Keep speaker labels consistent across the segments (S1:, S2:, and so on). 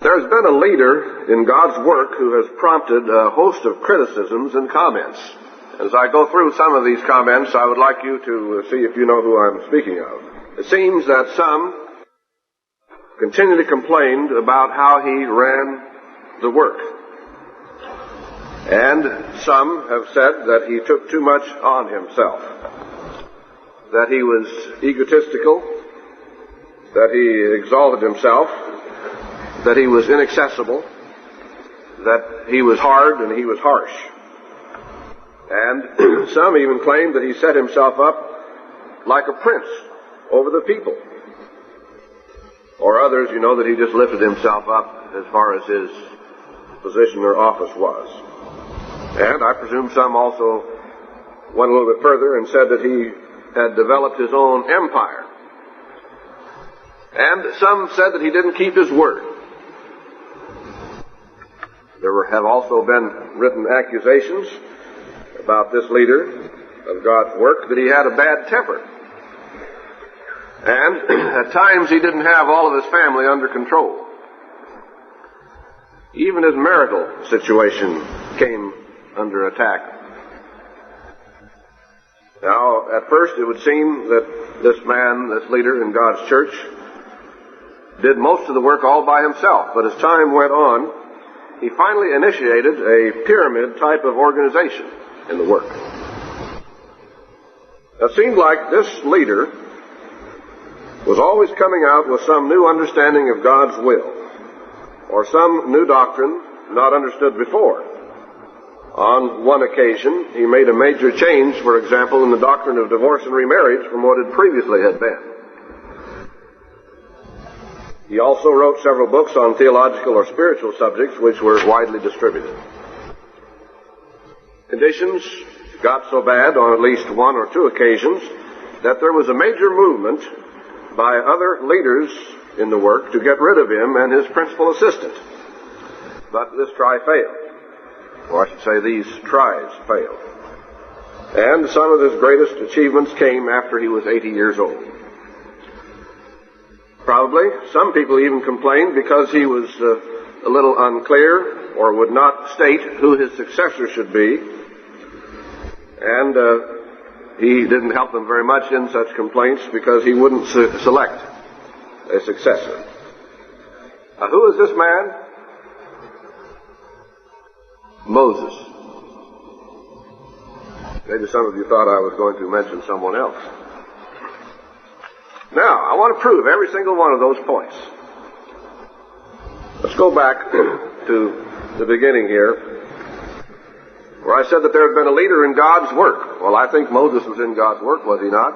S1: There's been a leader in God's work who has prompted a host of criticisms and comments. As I go through some of these comments, I would like you to see if you know who I'm speaking of. It seems that some continually complained about how he ran the work. And some have said that he took too much on himself, that he was egotistical, that he exalted himself, that he was inaccessible, that he was hard and he was harsh. And some even claimed that he set himself up like a prince over the people. Or others, that he just lifted himself up as far as his position or office was. And I presume some also went a little bit further and said that he had developed his own empire. And some said that he didn't keep his word. There have also been written accusations about this leader of God's work that he had a bad temper. And at times he didn't have all of his family under control. Even his marital situation came under attack. Now, at first it would seem that this man, this leader in God's church, did most of the work all by himself. But as time went on, he finally initiated a pyramid type of organization in the work. It seemed like this leader was always coming out with some new understanding of God's will, or some new doctrine not understood before. On one occasion, he made a major change, for example, in the doctrine of divorce and remarriage from what it previously had been. He also wrote several books on theological or spiritual subjects which were widely distributed. Conditions got so bad on at least one or two occasions that there was a major movement by other leaders in the work to get rid of him and his principal assistant. But this try failed. Or I should say these tries failed. And some of his greatest achievements came after he was 80 years old. Probably some people even complained because he was a little unclear or would not state who his successor should be. And he didn't help them very much in such complaints because he wouldn't select a successor. Who is this man? Moses. Maybe some of you thought I was going to mention someone else. Now, I want to prove every single one of those points. Let's go back to the beginning here, where I said that there had been a leader in God's work. Well, I think Moses was in God's work, was he not?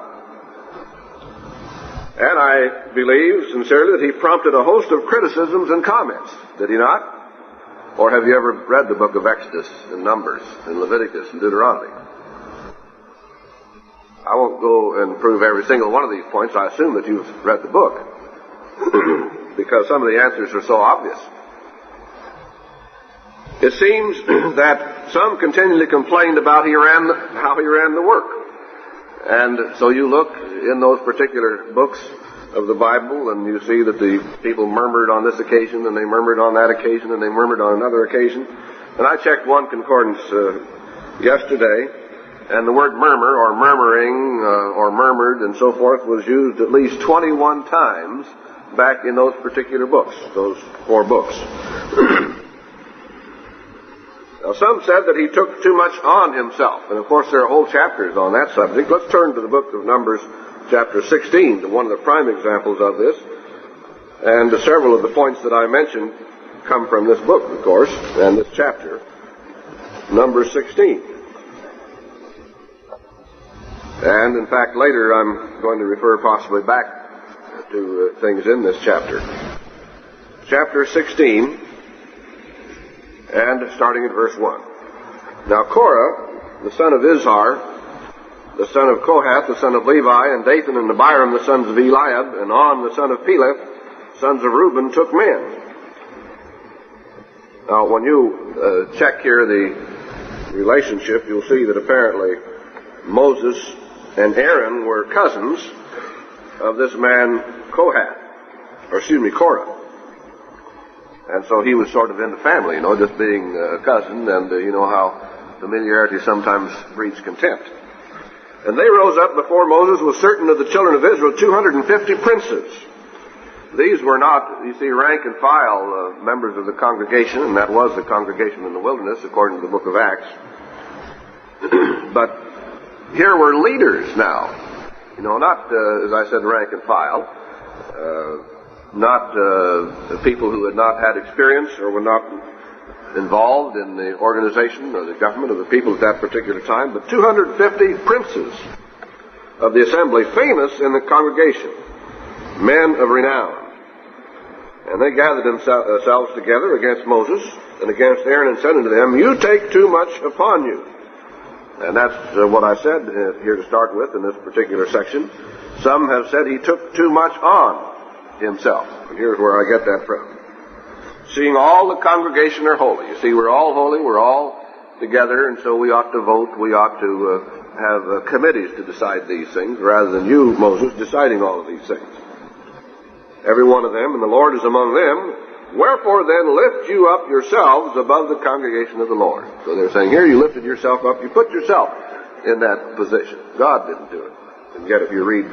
S1: And I believe sincerely that he prompted a host of criticisms and comments, did he not? Or have you ever read the book of Exodus and Numbers and Leviticus and Deuteronomy? I won't go and prove every single one of these points. I assume that you've read the book because some of the answers are so obvious. It seems that some continually complained about how he ran the work. And so you look in those particular books of the Bible and you see that the people murmured on this occasion and they murmured on that occasion and they murmured on another occasion. And I checked one concordance yesterday, and the word murmur or murmuring or murmured and so forth was used at least 21 times back in those particular books, those 4 books. Now, some said that he took too much on himself, and of course there are whole chapters on that subject. Let's turn to the book of Numbers, chapter 16, to one of the prime examples of this. And several of the points that I mentioned come from this book, of course, and this chapter, Numbers 16. And, in fact, later I'm going to refer possibly back to things in this chapter. Chapter 16, and starting at verse 1. Now Korah, the son of Izhar, the son of Kohath, the son of Levi, and Dathan and Abiram, the sons of Eliab, and On, the son of Peleth, sons of Reuben, took men. Now, when you check here the relationship, you'll see that apparently Moses and Aaron were cousins of this man Korah. And so he was sort of in the family, just being a cousin, and you know how familiarity sometimes breeds contempt. And they rose up before Moses with certain of the children of Israel, 250 princes. These were not, you see, rank and file members of the congregation, and that was the congregation in the wilderness, according to the book of Acts. But here were leaders now. Not, as I said, rank and file. Not people who had not had experience or were not involved in the organization or the government of the people at that particular time, but 250 princes of the assembly, famous in the congregation, men of renown. And they gathered themselves together against Moses and against Aaron and said unto them, "You take too much upon you." And that's what I said here to start with in this particular section. Some have said he took too much on himself. And here's where I get that from. Seeing all the congregation are holy. You see, we're all holy, we're all together, and so we ought to vote, we ought to have committees to decide these things, rather than you, Moses, deciding all of these things. Every one of them, and the Lord is among them. Wherefore then lift you up yourselves above the congregation of the Lord. So they're saying here, you lifted yourself up, you put yourself in that position. God didn't do it. And yet if you read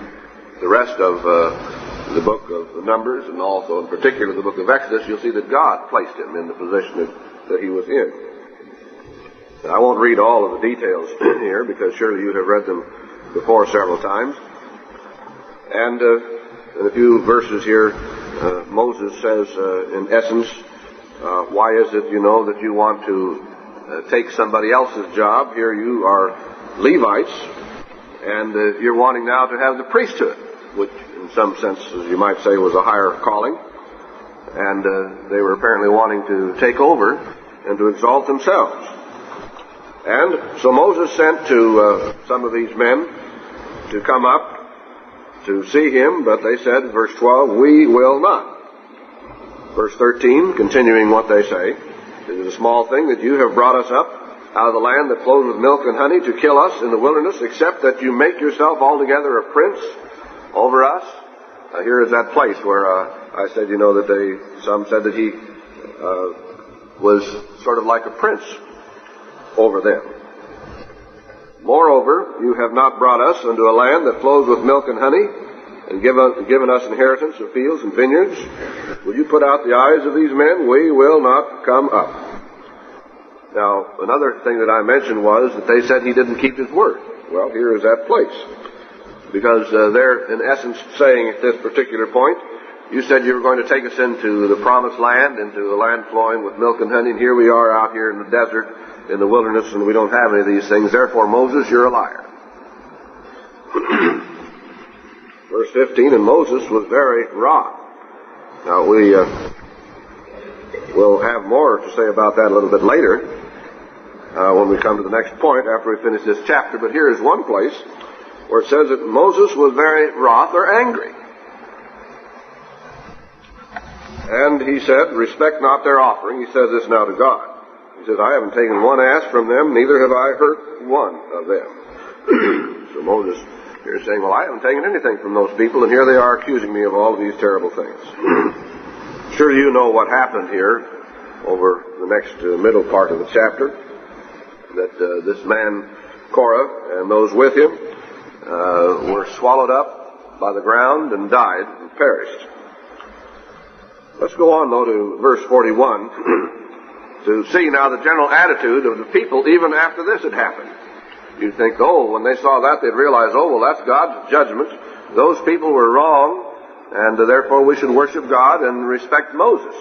S1: the rest of the book of Numbers, and also in particular the book of Exodus, you'll see that God placed him in the position that he was in. Now, I won't read all of the details here, because surely you have read them before several times. And in a few verses here, Moses says, in essence, why is it, that you want to take somebody else's job? Here you are Levites, and you're wanting now to have the priesthood, which in some senses you might say was a higher calling. And they were apparently wanting to take over and to exalt themselves. And so Moses sent to some of these men to come up to see him, but they said, verse 12, "We will not." Verse 13, continuing what they say, "It is a small thing that you have brought us up out of the land that flows with milk and honey to kill us in the wilderness, except that you make yourself altogether a prince over us." Here is that place where I said, that some said that he was sort of like a prince over them. "Moreover, you have not brought us unto a land that flows with milk and honey, and given us inheritance of fields and vineyards. Will you put out the eyes of these men? We will not come up." Now, another thing that I mentioned was that they said he didn't keep his word. Well, here is that place. Because they're, in essence, saying at this particular point, you said you were going to take us into the promised land, into the land flowing with milk and honey, and here we are out here in the desert, in the wilderness, and we don't have any of these things. Therefore, Moses, you're a liar. Verse 15, "And Moses was very wroth." Now, we will have more to say about that a little bit later, when we come to the next point after we finish this chapter. But here is one place where it says that Moses was very wroth or angry. And he said, "Respect not their offering." He says this now to God. He says, "I haven't taken one ass from them, neither have I hurt one of them." So Moses here is saying, well, I haven't taken anything from those people, and here they are accusing me of all of these terrible things. Sure, you know what happened here over the next middle part of the chapter, that this man Korah and those with him were swallowed up by the ground and died and perished. Let's go on, though, to verse 41 to see now the general attitude of the people even after this had happened. You'd think, when they saw that, they'd realize, well, that's God's judgment. Those people were wrong, and therefore we should worship God and respect Moses.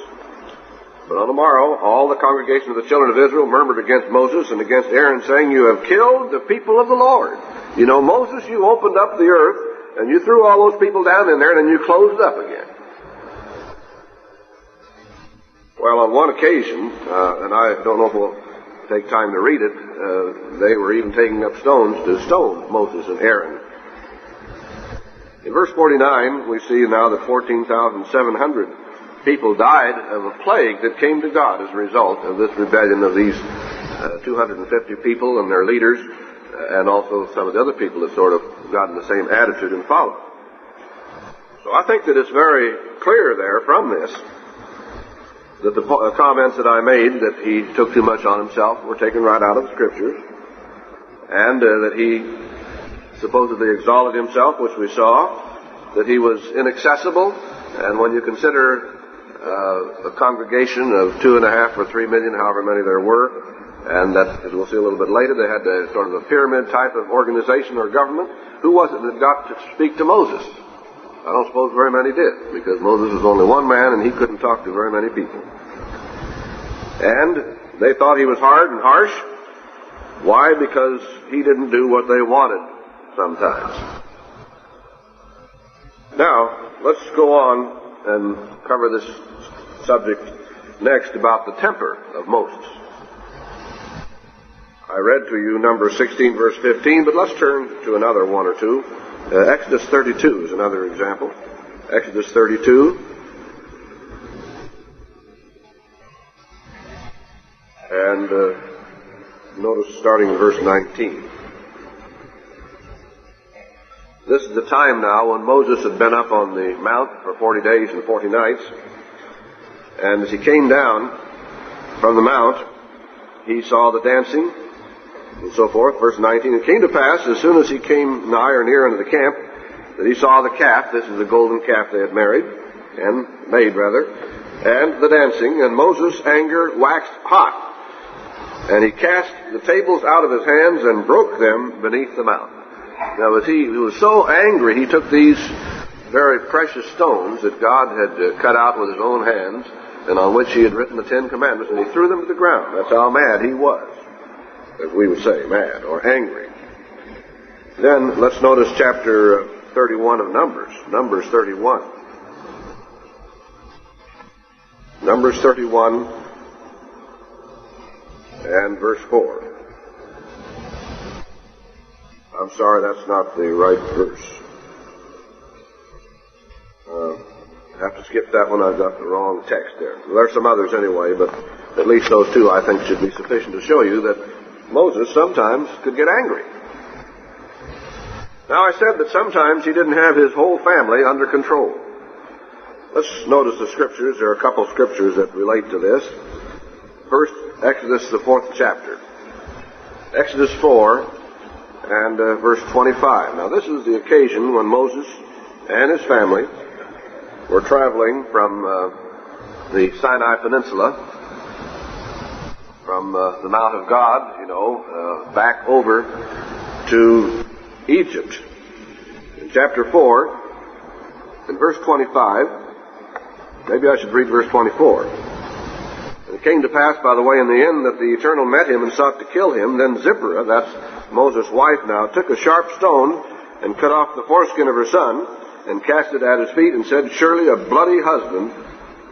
S1: But on the morrow, all the congregation of the children of Israel murmured against Moses and against Aaron, saying, "You have killed the people of the Lord." Moses, you opened up the earth, and you threw all those people down in there, and then you closed it up again. Well, on one occasion, and I don't know if we'll take time to read it, they were even taking up stones to stone Moses and Aaron. In verse 49, we see now that 14,700 people died of a plague that came to God as a result of this rebellion of these 250 people and their leaders, and also some of the other people that sort of got in the same attitude and followed. So I think that it's very clear there from this that the comments that I made that he took too much on himself were taken right out of the Scriptures, and that he supposedly exalted himself, which we saw, that he was inaccessible, and when you consider a congregation of 2.5 or 3 million, however many there were, and that, as we'll see a little bit later, they had a sort of a pyramid type of organization or government. Who was it that got to speak to Moses? I don't suppose very many did, because Moses was only one man and he couldn't talk to very many people. And they thought he was hard and harsh. Why? Because he didn't do what they wanted sometimes. Now, let's go on and cover this subject next about the temper of Moses. I read to you Numbers 16, verse 15, but let's turn to another one or two. Exodus 32 is another example. Exodus 32. And notice starting in verse 19. This is the time now when Moses had been up on the mount for 40 days and 40 nights. And as he came down from the mount, he saw the dancing and so forth. Verse 19, it came to pass, as soon as he came nigh or near unto the camp, that he saw the calf. This is the golden calf they had made, and the dancing. And Moses' anger waxed hot. And he cast the tables out of his hands and broke them beneath the mount. Now, as he was so angry, he took these very precious stones that God had cut out with his own hands, and on which he had written the 10 Commandments, and he threw them to the ground. That's how mad he was, as we would say, mad or angry. Then let's notice chapter 31 of Numbers. Numbers 31. Numbers 31 and verse 4. I'm sorry, that's not the right verse. I have to skip that one. I've got the wrong text there. There are some others anyway, but at least those two I think should be sufficient to show you that Moses sometimes could get angry. Now, I said that sometimes he didn't have his whole family under control. Let's notice the scriptures. There are a couple scriptures that relate to this. First, Exodus, the 4th chapter. Exodus 4 and verse 25. Now, this is the occasion when Moses and his family were traveling from the Sinai Peninsula, from the Mount of God, back over to Egypt. In chapter 4, in verse 25, maybe I should read verse 24. And it came to pass, by the way, in the end, that the Eternal met him and sought to kill him. Then Zipporah, that's Moses' wife now, took a sharp stone and cut off the foreskin of her son and cast it at his feet and said, surely a bloody husband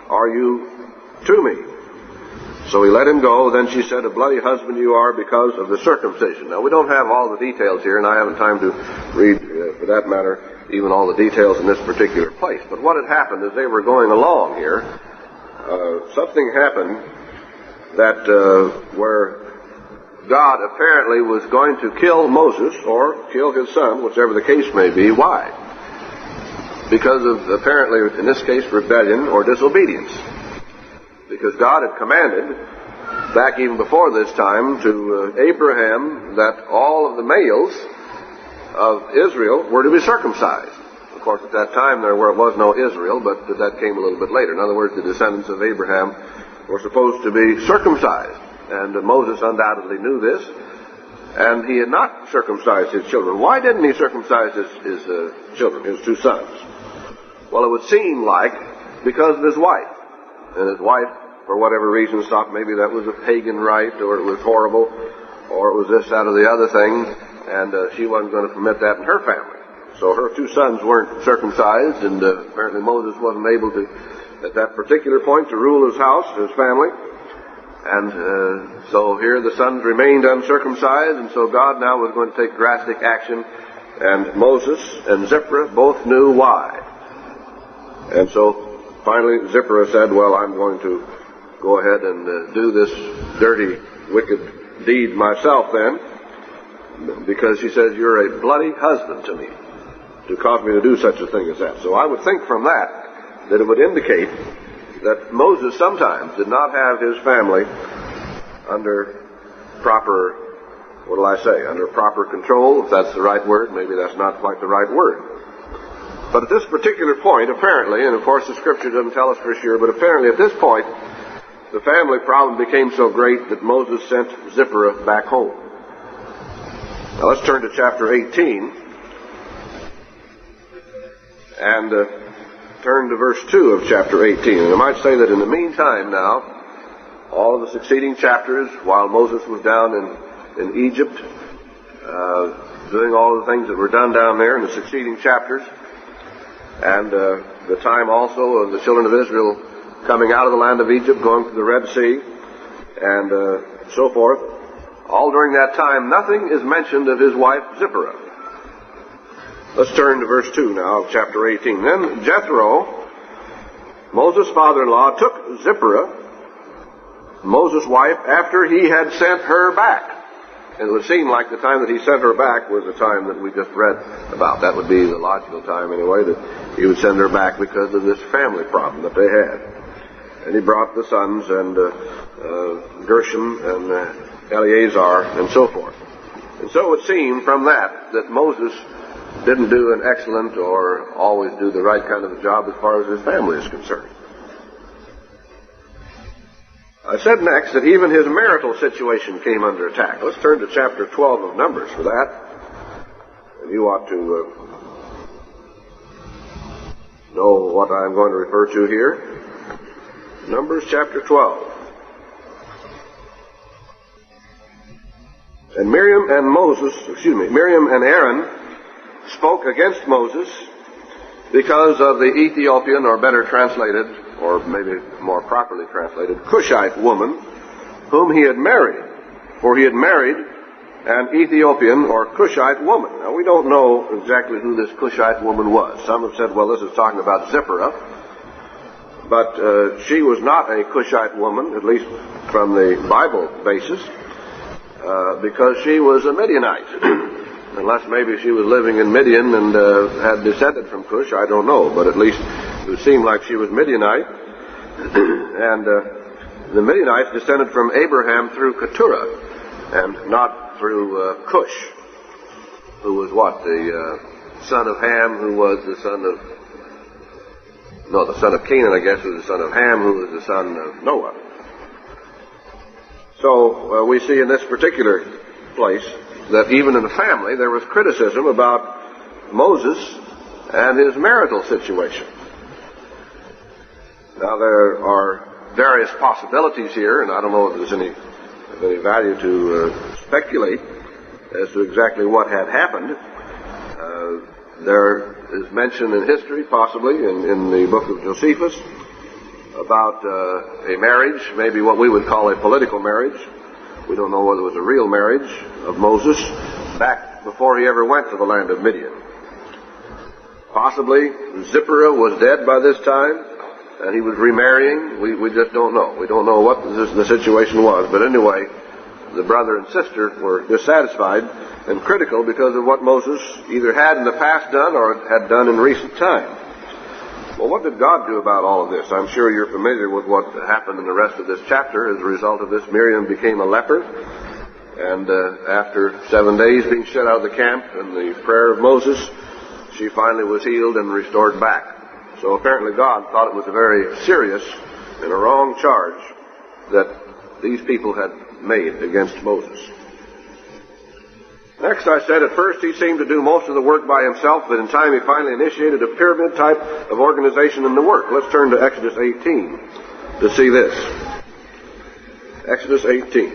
S1: are you to me. So he let him go. Then she said, a bloody husband you are because of the circumcision. Now, we don't have all the details here, and I haven't time to read, for that matter, even all the details in this particular place. But what had happened as they were going along here, something happened that where God apparently was going to kill Moses or kill his son, whichever the case may be. Why? Because of, apparently, in this case, rebellion or disobedience. Because God had commanded, back even before this time, to Abraham that all of the males of Israel were to be circumcised. Of course, at that time there was no Israel, but that came a little bit later. In other words, the descendants of Abraham were supposed to be circumcised. And Moses undoubtedly knew this. And he had not circumcised his children. Why didn't he circumcise his children, his two sons? Well, it would seem like because of his wife. And his wife, for whatever reason, thought maybe that was a pagan rite, or it was horrible, or it was this, that, or the other thing, and she wasn't going to permit that in her family. So her two sons weren't circumcised, and apparently Moses wasn't able to, at that particular point, to rule his house, his family. And so here the sons remained uncircumcised, and so God now was going to take drastic action, and Moses and Zipporah both knew why. And so finally, Zipporah said, well, I'm going to go ahead and do this dirty, wicked deed myself then, because she says, you're a bloody husband to me, to cause me to do such a thing as that. So I would think from that it would indicate that Moses sometimes did not have his family under proper, under proper control, if that's the right word. Maybe that's not quite the right word. But at this particular point, apparently, and of course the Scripture doesn't tell us for sure, but apparently at this point, the family problem became so great that Moses sent Zipporah back home. Now let's turn to chapter 18 and turn to verse 2 of chapter 18. And I might say that in the meantime now, all of the succeeding chapters, while Moses was down in Egypt, doing all of the things that were done down there in the succeeding chapters, and the time also of the children of Israel coming out of the land of Egypt, going through the Red Sea, and so forth, all during that time, nothing is mentioned of his wife Zipporah. Let's turn to verse 2 now of chapter 18. Then Jethro, Moses' father-in-law, took Zipporah, Moses' wife, after he had sent her back. And it would seem like the time that he sent her back was the time that we just read about. That would be the logical time anyway, that he would send her back because of this family problem that they had. And he brought the sons, and Gershom and Eleazar and so forth. And so it would seem from that Moses didn't do an excellent or always do the right kind of a job as far as his family is concerned. I said next that even his marital situation came under attack. Let's turn to chapter 12 of Numbers for that. And you ought to know what I'm going to refer to here. Numbers chapter 12. And Miriam and Aaron spoke against Moses because of the Ethiopian, or better translated, or maybe more properly translated, Cushite woman whom he had married. For he had married an Ethiopian or Cushite woman. Now we don't know exactly who this Cushite woman was. Some have said, well, this is talking about Zipporah. But she was not a Cushite woman, at least from the Bible basis, because she was a Midianite. Unless maybe she was living in Midian and had descended from Cush, I don't know. But at least it would seem like she was Midianite. And the Midianites descended from Abraham through Keturah, and not through Cush, who was what? The son of Ham, who was the son of... No, the son of Canaan, I guess, was the son of Ham, who was the son of Noah. So we see in this particular place that even in the family there was criticism about Moses and his marital situation. Now there are various possibilities here, and I don't know if there's any value to speculate as to exactly what had happened. There is mention in history, possibly in the book of Josephus, about a marriage, maybe what we would call a political marriage. We don't know whether it was a real marriage of Moses back before he ever went to the land of Midian. Possibly Zipporah was dead by this time, and he was remarrying. We just don't know. We don't know what the situation was. But anyway, the brother and sister were dissatisfied and critical because of what Moses either had in the past done or had done in recent time. Well, what did God do about all of this? I'm sure you're familiar with what happened in the rest of this chapter. As a result of this, Miriam became a leper. And after 7 days being shut out of the camp and the prayer of Moses, she finally was healed and restored back. So apparently God thought it was a very serious and a wrong charge that these people had made against Moses. Next, I said at first he seemed to do most of the work by himself, but in time he finally initiated a pyramid type of organization in the work. Let's turn to Exodus 18 to see this. Exodus 18.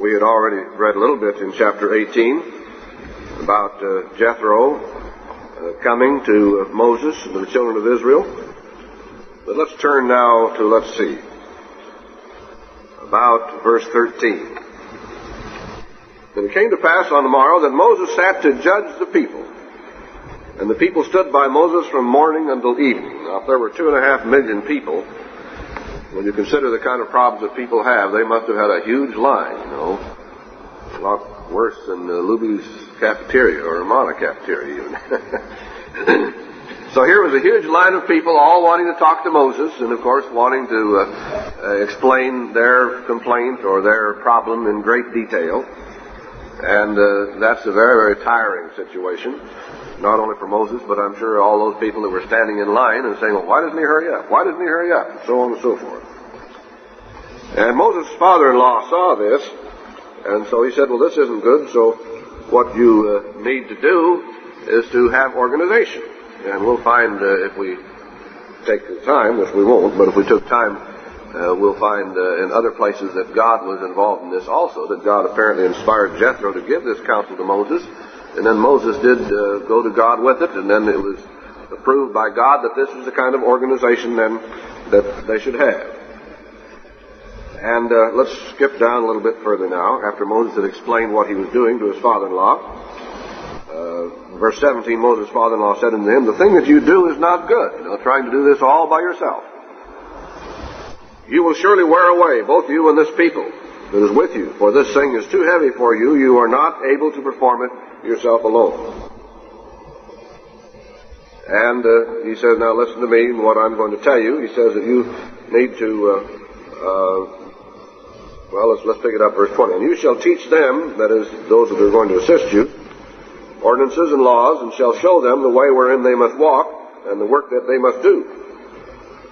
S1: We had already read a little bit in chapter 18 about Jethro coming to Moses and to the children of Israel. But let's turn now to, about verse 13. And it came to pass on the morrow that Moses sat to judge the people. And the people stood by Moses from morning until evening. Now, if there were 2.5 million people, when you consider the kind of problems that people have, they must have had a huge line, a lot worse than Luby's cafeteria or Ramana cafeteria even. So here was a huge line of people all wanting to talk to Moses and, of course, wanting to explain their complaint or their problem in great detail. And that's a very, very tiring situation, not only for Moses, but I'm sure all those people that were standing in line and saying, well, why doesn't he hurry up? Why doesn't he hurry up? And so on and so forth. And Moses' father-in-law saw this, and so he said, well, this isn't good, so what you need to do is to have organization. And we'll find if we take the time, which we won't, but if we took time, we'll find in other places that God was involved in this also, that God apparently inspired Jethro to give this counsel to Moses, and then Moses did go to God with it, and then it was approved by God that this was the kind of organization then that they should have. And let's skip down a little bit further now, after Moses had explained what he was doing to his father-in-law. Verse 17, Moses' father-in-law said unto him, the thing that you do is not good, trying to do this all by yourself. You will surely wear away, both you and this people that is with you, for this thing is too heavy for you. You are not able to perform it yourself alone. And he says, now listen to me and what I'm going to tell you. He says that you need to, let's pick it up, verse 20. And you shall teach them, that is, those that are going to assist you, ordinances and laws, and shall show them the way wherein they must walk, and the work that they must do.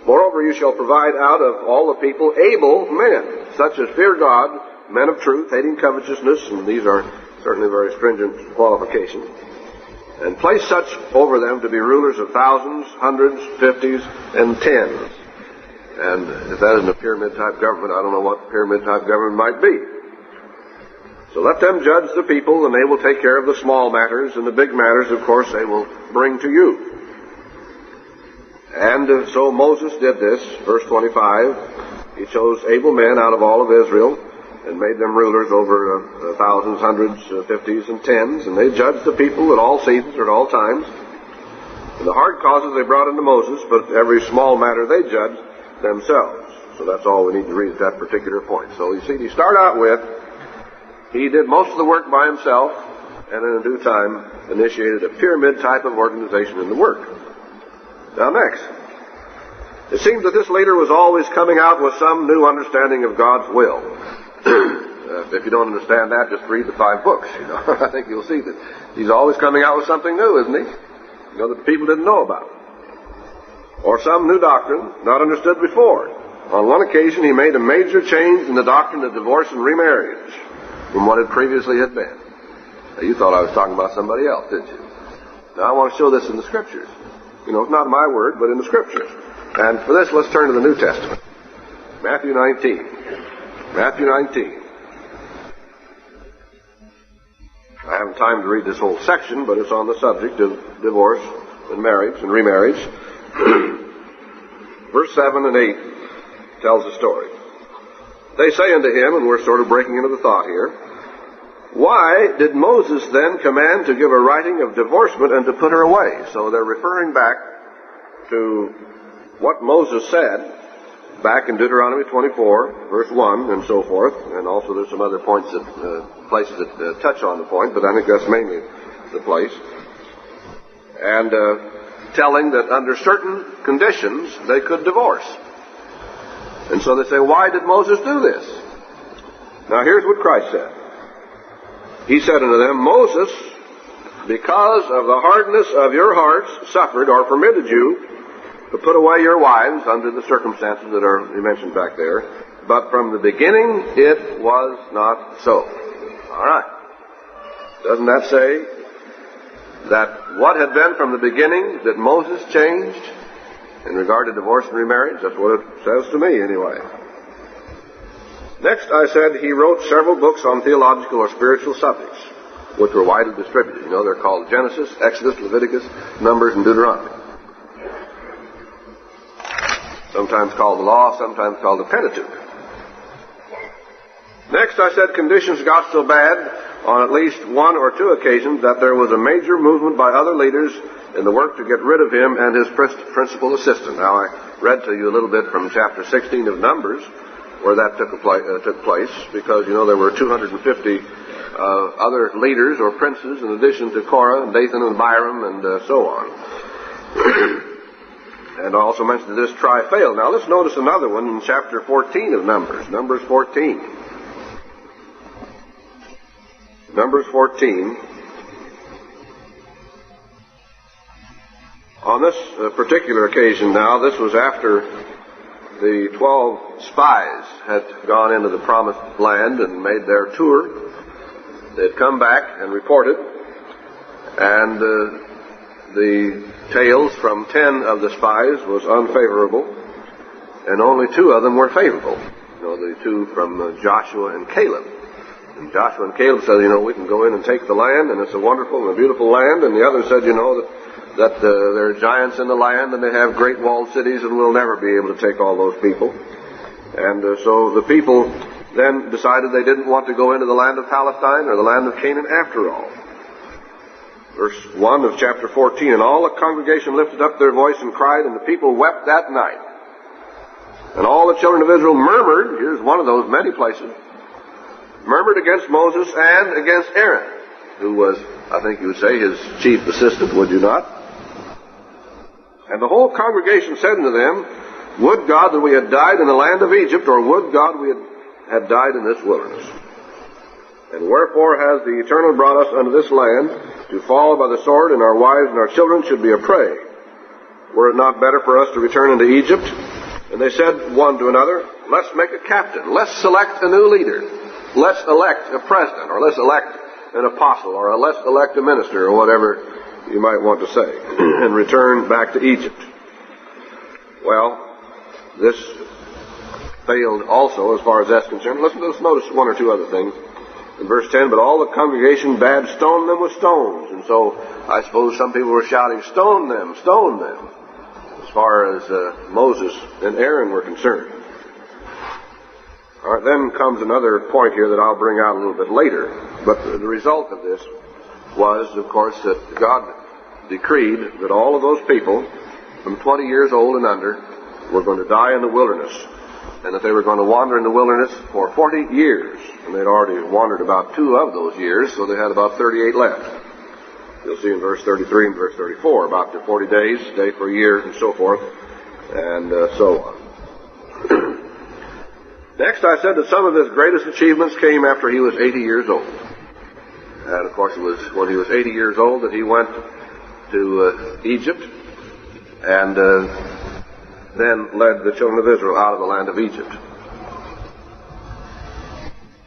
S1: Moreover, you shall provide out of all the people able men, such as fear God, men of truth, hating covetousness, and these are certainly very stringent qualifications, and place such over them to be rulers of thousands, hundreds, fifties, and tens. And if that isn't a pyramid-type government, I don't know what pyramid-type government might be. So let them judge the people, and they will take care of the small matters, and the big matters, of course, they will bring to you. And so Moses did this, verse 25. He chose able men out of all of Israel, and made them rulers over thousands, hundreds, fifties, and tens, and they judged the people at all seasons or at all times. And the hard causes they brought into Moses, but every small matter they judged themselves. So that's all we need to read at that particular point. So you see, you start out with, he did most of the work by himself, and in due time initiated a pyramid type of organization in the work. Now next, it seems that this leader was always coming out with some new understanding of God's will. If you don't understand that, just read the 5 books. I think you'll see that he's always coming out with something new, isn't he? That people didn't know about, or some new doctrine not understood before. On one occasion, he made a major change in the doctrine of divorce and remarriage from what it previously had been. Now, you thought I was talking about somebody else, didn't you? Now, I want to show this in the Scriptures. It's not my word, but in the Scriptures. And for this, let's turn to the New Testament. Matthew 19. Matthew 19. I haven't time to read this whole section, but it's on the subject of divorce and marriage and remarriage. Verse 7 and 8 tells the story. They say unto him, and we're sort of breaking into the thought here, why did Moses then command to give a writing of divorcement and to put her away? So they're referring back to what Moses said back in Deuteronomy 24, verse 1, and so forth. And also there's some other points places that touch on the point, but I think that's mainly the place. And telling that under certain conditions they could divorce. And so they say, why did Moses do this? Now here's what Christ said. He said unto them, Moses, because of the hardness of your hearts, suffered or permitted you to put away your wives under the circumstances that are mentioned back there. But from the beginning it was not so. All right. Doesn't that say that what had been from the beginning that Moses changed in regard to divorce and remarriage? That's what it says to me anyway. Next, I said he wrote several books on theological or spiritual subjects, which were widely distributed. They're called Genesis, Exodus, Leviticus, Numbers, and Deuteronomy. Sometimes called the Law, sometimes called the Pentateuch. Next, I said conditions got so bad on at least 1 or 2 occasions that there was a major movement by other leaders in the work to get rid of him and his principal assistant. Now, I read to you a little bit from chapter 16 of Numbers, where that took place, because, there were 250 other leaders or princes in addition to Korah and Dathan and Abiram and so on. And I also mentioned that this try failed. Now let's notice another one in chapter 14 of Numbers. Numbers 14. Numbers 14. On this particular occasion now, this was after the 12 spies had gone into the promised land and made their tour. They'd come back and reported, and the tales from 10 of the spies was unfavorable, and only 2 of them were favorable. The 2 from Joshua and Caleb. And Joshua and Caleb said, we can go in and take the land, and it's a wonderful and a beautiful land. And the others said, that there are giants in the land, and they have great walled cities, and we'll never be able to take all those people. And so the people then decided they didn't want to go into the land of Palestine or the land of Canaan after all. Verse 1 of chapter 14, and all the congregation lifted up their voice and cried, and the people wept that night. And all the children of Israel murmured, here's one of those many places, murmured against Moses and against Aaron, who was, I think you would say, his chief assistant, would you not? And the whole congregation said unto them, would God that we had died in the land of Egypt, or would God we had died in this wilderness? And wherefore has the Eternal brought us unto this land, to fall by the sword, and our wives and our children should be a prey? Were it not better for us to return into Egypt? And they said one to another, let's make a captain, let's select a new leader, let's elect a president, or let's elect an apostle, or let's elect a minister, or whatever you might want to say, and return back to Egypt. Well, this failed also as far as that's concerned. Let's notice 1 or 2 other things. In verse 10, but all the congregation bade stone them with stones. And so I suppose some people were shouting, stone them, as far as Moses and Aaron were concerned. All right, then comes another point here that I'll bring out a little bit later. But the result of this was, of course, that God decreed that all of those people from 20 years old and under were going to die in the wilderness, and that they were going to wander in the wilderness for 40 years. And they'd already wandered about 2 of those years, so they had about 38 left. You'll see in verse 33 and verse 34 about the 40 days, day for a year, and so forth, and so on. Next, I said that some of his greatest achievements came after he was 80 years old. And of course, it was when he was 80 years old that he went to Egypt and then led the children of Israel out of the land of Egypt.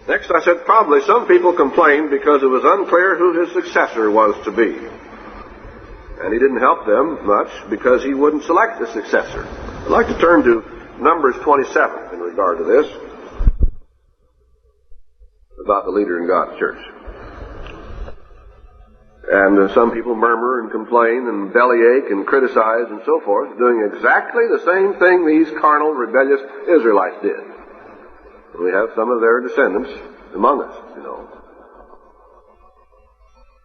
S1: Next, I said probably some people complained because it was unclear who his successor was to be. And he didn't help them much because he wouldn't select a successor. I'd like to turn to Numbers 27 in regard to this, about the leader in God's church. And some people murmur and complain and bellyache and criticize and so forth, doing exactly the same thing these carnal, rebellious Israelites did. We have some of their descendants among us,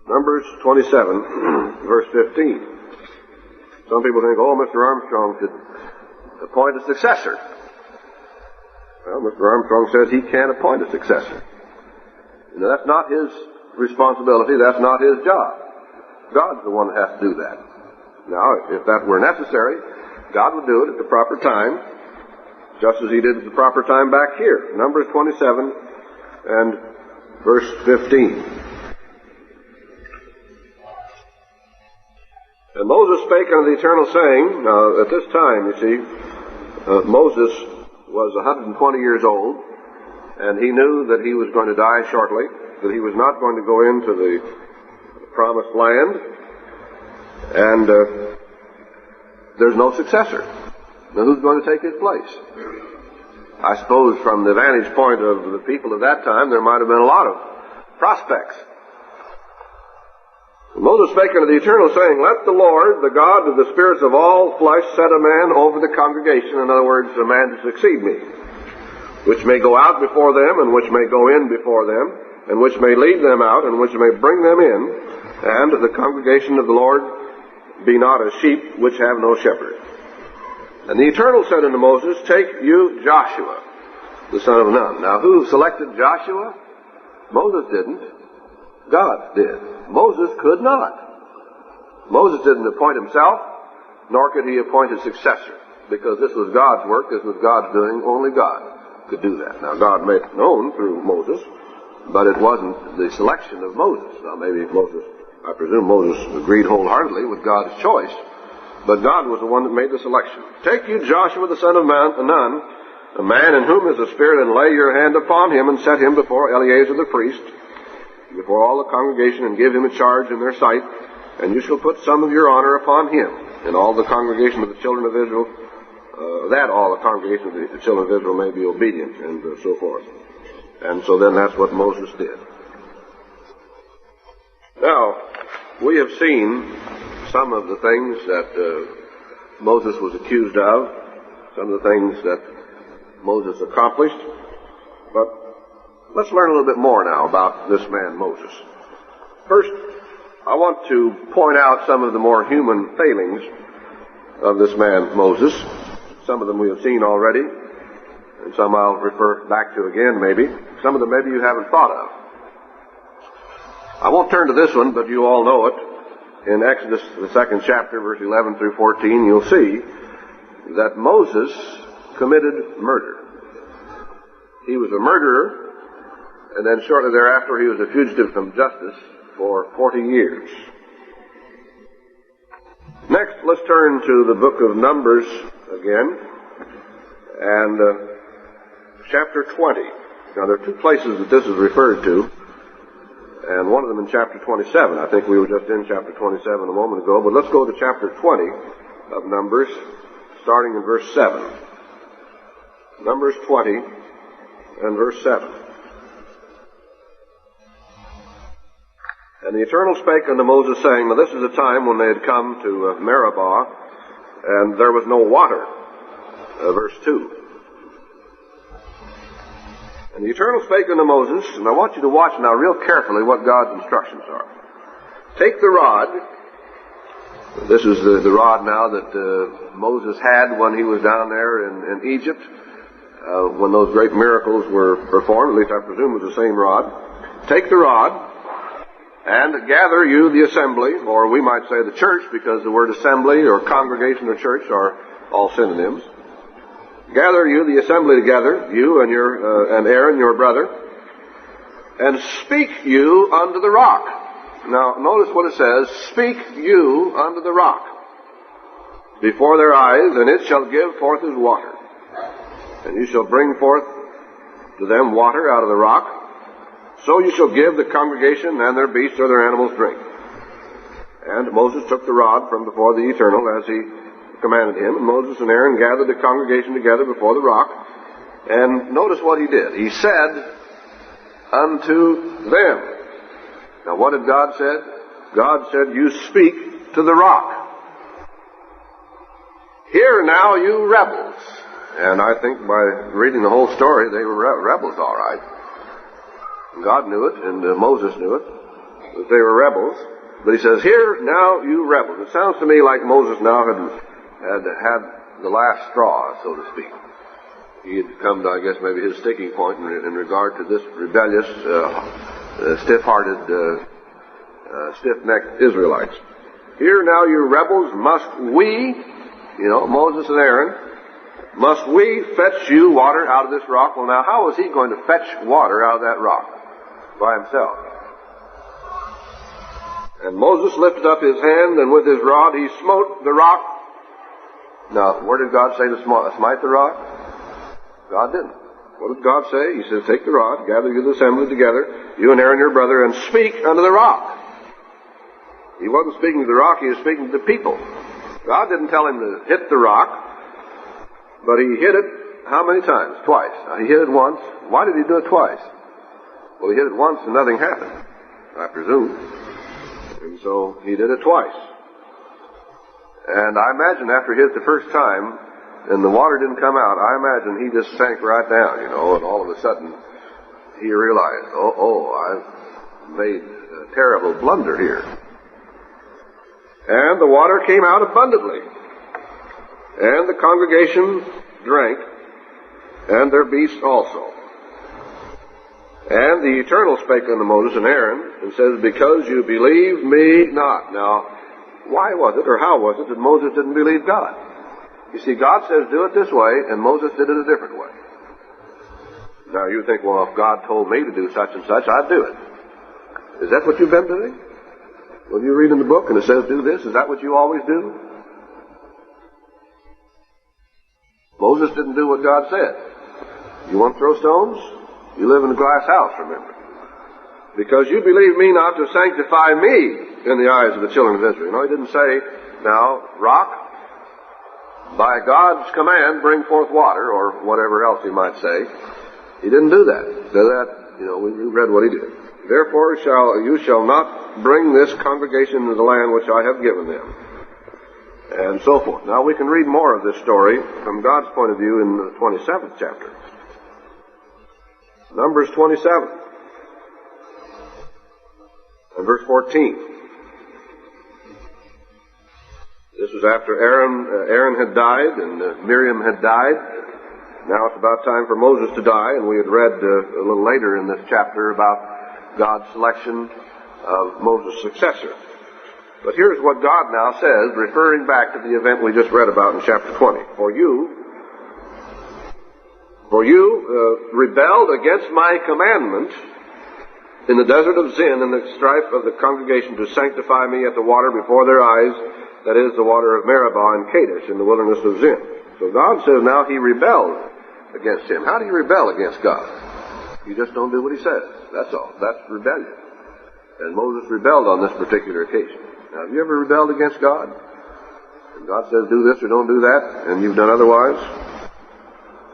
S1: Numbers 27, verse 15. Some people think, Mr. Armstrong should appoint a successor. Well, Mr. Armstrong says he can't appoint a successor. That's not his responsibility. That's not his job. God's the one that has to do that. Now, if that were necessary, God would do it at the proper time, just as he did at the proper time back here. Numbers 27 and verse 15. And Moses spake unto the Eternal, saying, now at this time, you see, Moses was 120 years old, and he knew that he was going to die shortly, that he was not going to go into the promised land, and there's no successor. Now who's going to take his place? I suppose from the vantage point of the people of that time, there might have been a lot of prospects. Moses spake unto the Eternal, saying, let the Lord, the God of the spirits of all flesh, set a man over the congregation, in other words, a man to succeed me, which may go out before them, and which may go in before them, and which may lead them out, and which may bring them in, and the congregation of the Lord be not as sheep which have no shepherd. And the Eternal said unto Moses, take you Joshua, the son of Nun. Now who selected Joshua? Moses didn't. God did. Moses could not. Moses didn't appoint himself. nor could he appoint a successor, because this was God's work, this was God's doing, only God could do that. Now, God made it known through Moses, but it wasn't the selection of Moses. Now, maybe I presume Moses agreed wholeheartedly with God's choice, but God was the one that made the selection. Take you Joshua the son of Nun, a man in whom is the Spirit, and lay your hand upon him, and set him before Eleazar the priest, before all the congregation, and give him a charge in their sight, and you shall put some of your honor upon him, and all the congregation of the children of Israel, that all the congregation of the children of Israel may be obedient, and so forth. And so then that's what Moses did. Now, we have seen some of the things that Moses was accused of, some of the things that Moses accomplished, but let's learn a little bit more now about this man Moses. First, I want to point out some of the more human failings of this man Moses. Some of them we have seen already, and some I'll refer back to again maybe. Some of them maybe you haven't thought of. I won't turn to this one, but you all know it. In Exodus, the 2nd chapter, verse 11 through 14, you'll see that Moses committed murder. He was a murderer, and then shortly thereafter he was a fugitive from justice for 40 years. Next, let's turn to the book of Numbers again, and chapter 20. Now, there are two places that this is referred to, and one of them in chapter 27. I think we were just in chapter 27 a moment ago, but let's go to chapter 20 of Numbers, starting in verse 7. Numbers 20 and verse 7. And the Eternal spake unto Moses, saying, now this is the time when they had come to Meribah, and there was no water. Verse 2. And the Eternal spake unto Moses, and I want you to watch now real carefully what God's instructions are. Take the rod. This is the rod now that Moses had when he was down there in Egypt, when those great miracles were performed. At least I presume it was the same rod. Take the rod, and gather you the assembly, or we might say the church, because the word assembly or congregation or church are all synonyms. Gather you the assembly together, you and and Aaron your brother, and speak you unto the rock. Now notice what it says, speak you unto the rock before their eyes, and it shall give forth his water. And you shall bring forth to them water out of the rock. So you shall give the congregation and their beasts or their animals drink. And Moses took the rod from before the Eternal as he commanded him. And Moses and Aaron gathered the congregation together before the rock. And notice what he did. He said unto them. Now what did God say? God said, you speak to the rock. Hear now, you rebels. And I think by reading the whole story, they were rebels all right. God knew it, and Moses knew it, that they were rebels. But he says, hear now, you rebels. It sounds to me like Moses now had the last straw, so to speak. He had come to, I guess, maybe his sticking point in regard to this rebellious, stiff-hearted, stiff-necked Israelites. Hear now, you rebels, must we, Moses and Aaron, must we fetch you water out of this rock? Well, now, how was he going to fetch water out of that rock? By himself. And Moses lifted up his hand, and with his rod he smote the rock. Now, where did God say to smite the rock? God didn't. What did God say? He says, take the rod, gather you the assembly together, you and Aaron your brother, and speak unto the rock. He wasn't speaking to the rock, he was speaking to the people. God didn't tell him to hit the rock, but he hit it how many times? Twice. Now, he hit it once. Why did he do it twice? Well, he hit it once and nothing happened, I presume. And so he did it twice. And I imagine after he hit it the first time and the water didn't come out, I imagine he just sank right down, and all of a sudden he realized, I've made a terrible blunder here. And the water came out abundantly. And the congregation drank, and their beasts also. And the Eternal spake unto Moses and Aaron, and says, because you believe me not. Now, Why was it, or how was it, that Moses didn't believe God? You see, God says do it this way, and Moses did it a different way. Now you think, well, if God told me to do such and such, I'd do it. Is that what you've been doing? When you read in the book and it says do this, is that what you always do? Moses didn't do what God said. You want to throw stones? You live in a glass house, remember. Because you believe me not to sanctify me in the eyes of the children of Israel. No, he didn't say, now, rock, by God's command, bring forth water, or whatever else he might say. He didn't do that. So that, we read what he did. Therefore you shall not bring this congregation into the land which I have given them. And so forth. Now we can read more of this story from God's point of view in the 27th chapter. Numbers 27 and verse 14. This was after Aaron had died and Miriam had died. Now it's about time for Moses to die, and we had read a little later in this chapter about God's selection of Moses' successor. But here's what God now says, referring back to the event we just read about in chapter 20. For you rebelled against my commandment in the desert of Zin in the strife of the congregation to sanctify me at the water before their eyes, that is, the water of Meribah and Kadesh in the wilderness of Zin. So God says now he rebelled against him. How do you rebel against God? You just don't do what he says. That's all. That's rebellion. And Moses rebelled on this particular occasion. Now, have you ever rebelled against God? And God says do this or don't do that, and you've done otherwise?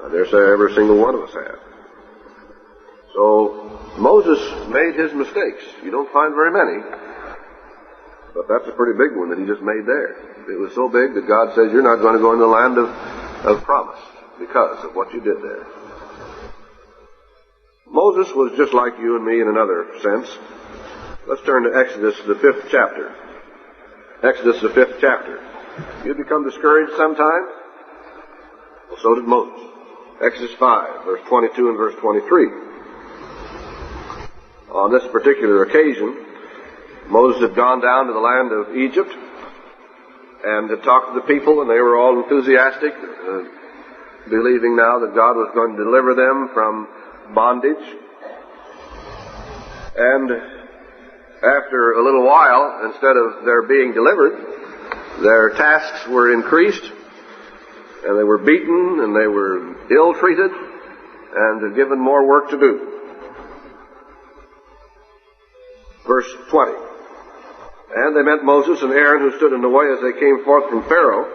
S1: I dare say every single one of us have. So, Moses made his mistakes. You don't find very many. But that's a pretty big one that he just made there. It was so big that God says you're not going to go in the land of promise because of what you did there. Moses was just like you and me in another sense. Let's turn to Exodus, the 5th chapter. Exodus, the 5th chapter. You become discouraged sometime? Well, so did Moses. Exodus 5, verse 22 and verse 23. On this particular occasion, Moses had gone down to the land of Egypt and had talked to the people, and they were all enthusiastic, believing now that God was going to deliver them from bondage. And after a little while, instead of their being delivered, their tasks were increased, and they were beaten, and they were ill-treated, and given more work to do. Verse 20. And they met Moses and Aaron, who stood in the way as they came forth from Pharaoh,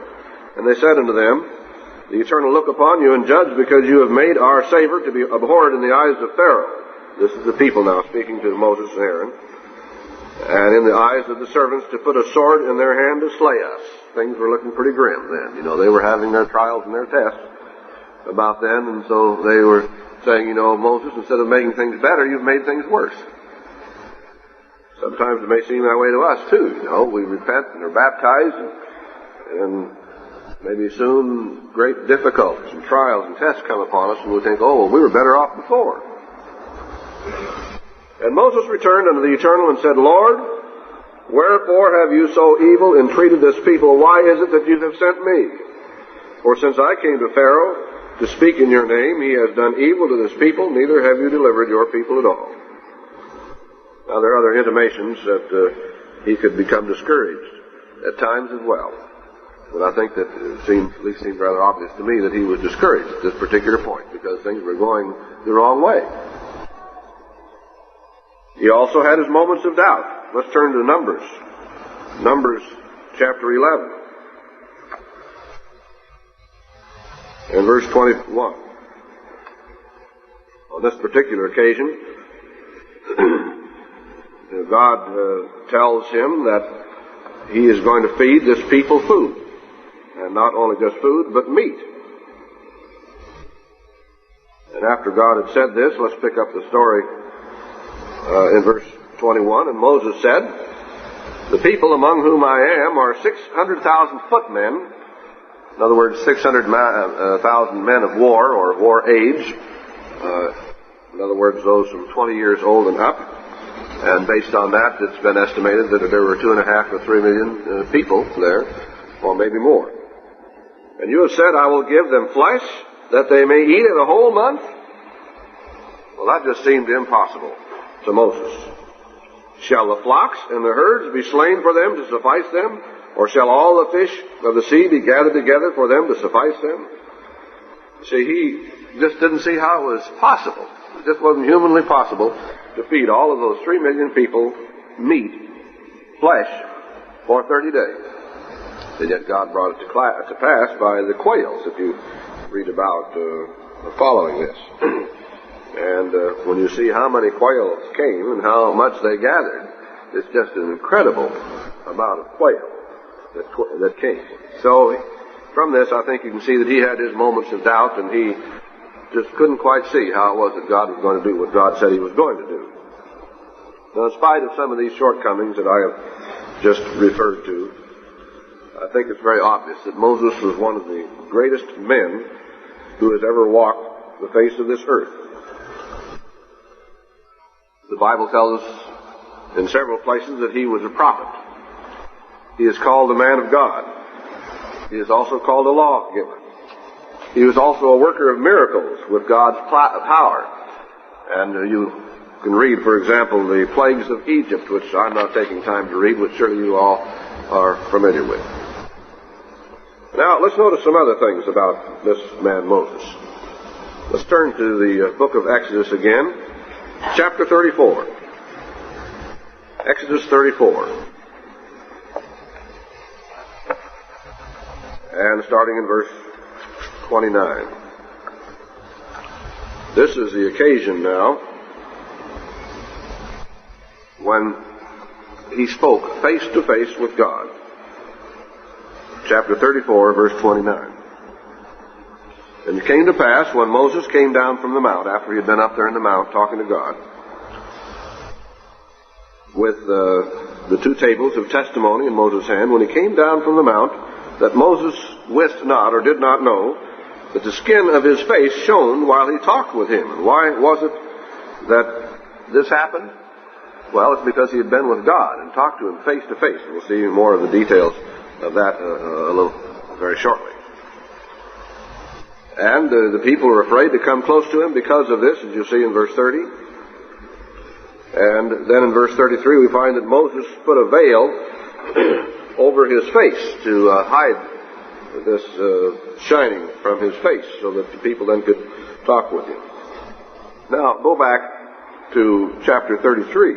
S1: and they said unto them, the Eternal look upon you and judge, because you have made our savor to be abhorred in the eyes of Pharaoh. This is the people now speaking to Moses and Aaron. And in the eyes of the servants to put a sword in their hand to slay us. Things were looking pretty grim then. They were having their trials and their tests about then, and so they were saying, Moses, instead of making things better, you've made things worse. Sometimes it may seem that way to us too. We repent and are baptized, and maybe soon great difficulties and trials and tests come upon us, and we think, we were better off before. And Moses returned unto the Eternal and said, Lord, wherefore have you so evil entreated this people? Why is it that you have sent me? For since I came to Pharaoh to speak in your name, he has done evil to this people, neither have you delivered your people at all. Now, there are other intimations that he could become discouraged at times as well. But I think that it at least seemed rather obvious to me that he was discouraged at this particular point because things were going the wrong way. He also had his moments of doubt. Let's turn to Numbers. Numbers chapter 11 and verse 21. On this particular occasion, God tells him that he is going to feed this people food. And not only just food, but meat. And after God had said this, let's pick up the story in verse 21. And Moses said, the people among whom I am are 600,000 footmen. In other words, 600,000 men of war or war age. In other words, those from 20 years old and up. And based on that, it's been estimated that there were 2.5 to 3 million people there, or maybe more. And you have said, I will give them flesh, that they may eat it a whole month? Well, that just seemed impossible to Moses. Shall the flocks and the herds be slain for them to suffice them? Or shall all the fish of the sea be gathered together for them to suffice them? See, he just didn't see how it was possible. It just wasn't humanly possible to feed all of those 3 million people meat, flesh, for 30 days. And yet God brought it to pass by the quails, if you read about following this. And when you see how many quails came and how much they gathered, it's just an incredible amount of quail that came. So from this, I think you can see that he had his moments of doubt, and he just couldn't quite see how it was that God was going to do what God said he was going to do. Now, in spite of some of these shortcomings that I have just referred to, I think it's very obvious that Moses was one of the greatest men who has ever walked the face of this earth. The Bible tells us in several places that he was a prophet. He is called the man of God. He is also called a lawgiver. He was also a worker of miracles with God's power. And you can read, for example, the plagues of Egypt, which I'm not taking time to read, which surely you all are familiar with. Now, let's notice some other things about this man Moses. Let's turn to the book of Exodus again, chapter 34. Exodus 34. And starting in verse 29. This is the occasion now when he spoke face to face with God. Chapter 34, verse 29. And it came to pass when Moses came down from the mount, after he had been up there in the mount talking to God, with the 2 tables of testimony in Moses' hand, when he came down from the mount, that Moses wist not or did not know that the skin of his face shone while he talked with him. And why was it that this happened? Well, it's because he had been with God and talked to him face to face. And we'll see more of the details of that very shortly. And the people were afraid to come close to him because of this, as you see in verse 30. And then in verse 33 we find that Moses put a veil over his face to hide this shining from his face so that the people then could talk with him. Now, go back to chapter 33.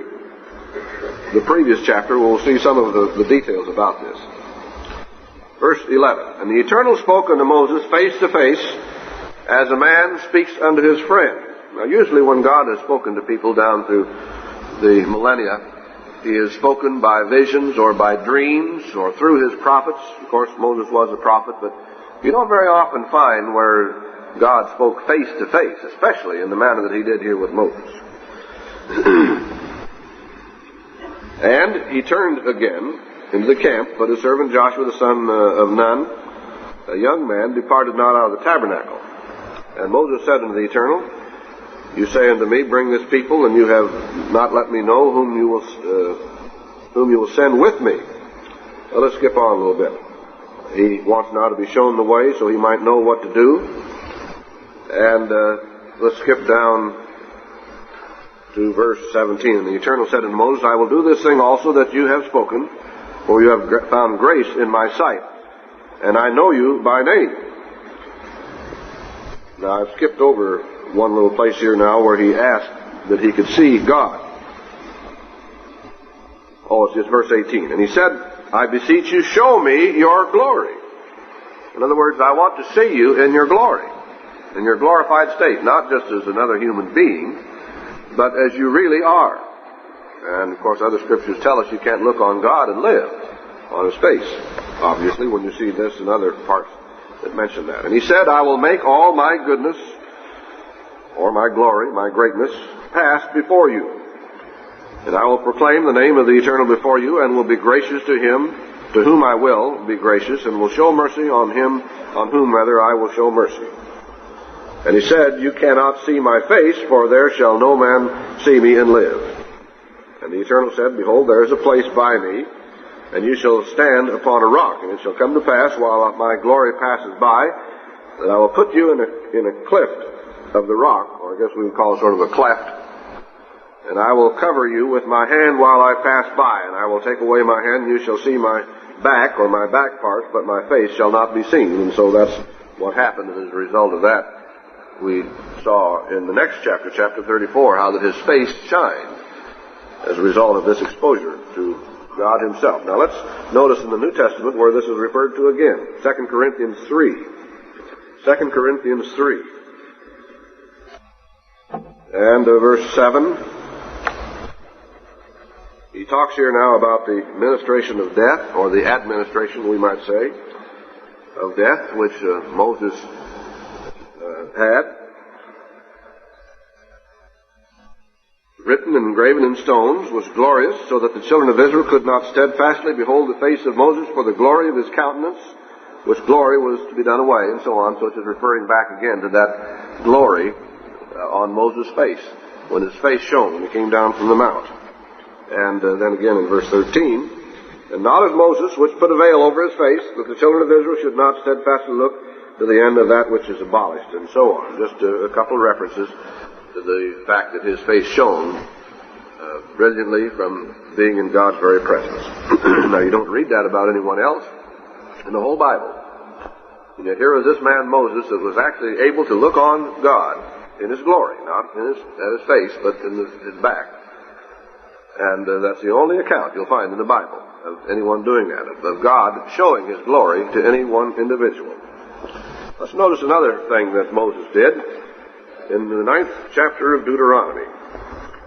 S1: The previous chapter, we'll see some of the details about this. Verse 11. And the Eternal spoke unto Moses face to face, as a man speaks unto his friend. Now, usually when God has spoken to people down through the millennia, he has spoken by visions or by dreams or through his prophets. Of course, Moses was a prophet, but you don't very often find where God spoke face to face, especially in the manner that he did here with Moses. And he turned again into the camp, but his servant Joshua the son of Nun, a young man, departed not out of the tabernacle. And Moses said unto the Eternal, You say unto me, Bring this people, and you have not let me know whom you will send with me. Well, let's skip on a little bit. He wants now to be shown the way so he might know what to do. And let's skip down to verse 17. And the Eternal said unto Moses, I will do this thing also that you have spoken, for you have found grace in my sight, and I know you by name. Now, I've skipped over one little place here now where he asked that he could see God. Oh, it's just verse 18. And he said, I beseech you, show me your glory. In other words, I want to see you in your glory, in your glorified state, not just as another human being, but as you really are. And, of course, other scriptures tell us you can't look on God and live on his face, obviously, when you see this and other parts that mention that. And he said, I will make all my goodness, or my glory, my greatness, pass before you. And I will proclaim the name of the Eternal before you, and will be gracious to him to whom I will be gracious, and will show mercy on him on whom rather I will show mercy. And he said, You cannot see my face, for there shall no man see me and live. And the Eternal said, Behold, there is a place by me, and you shall stand upon a rock. And it shall come to pass, while my glory passes by, that I will put you in a cleft of the rock, or I guess we would call it sort of a cleft, and I will cover you with my hand while I pass by, and I will take away my hand, and you shall see my back, or my back parts, but my face shall not be seen. And so that's what happened, and as a result of that, we saw in the next chapter, chapter 34, how that his face shined as a result of this exposure to God himself. Now let's notice in the New Testament where this is referred to again. 2 Corinthians 3. 2 Corinthians 3. And verse 7. He talks here now about the ministration of death, or the administration, we might say, of death, which Moses had. Written and engraven in stones, was glorious, so that the children of Israel could not steadfastly behold the face of Moses for the glory of his countenance, which glory was to be done away, and so on. So it is referring back again to that glory on Moses' face, when his face shone when he came down from the mount. And then again in verse 13, and not as Moses, which put a veil over his face, that the children of Israel should not steadfastly look to the end of that which is abolished, and so on. Just a couple of references to the fact that his face shone brilliantly from being in God's very presence. Now, you don't read that about anyone else in the whole Bible. And yet here is this man Moses that was actually able to look on God in his glory, not at his face, but in his back. And that's the only account you'll find in the Bible of anyone doing that, of God showing his glory to any one individual. Let's notice another thing that Moses did in the 9th chapter of Deuteronomy.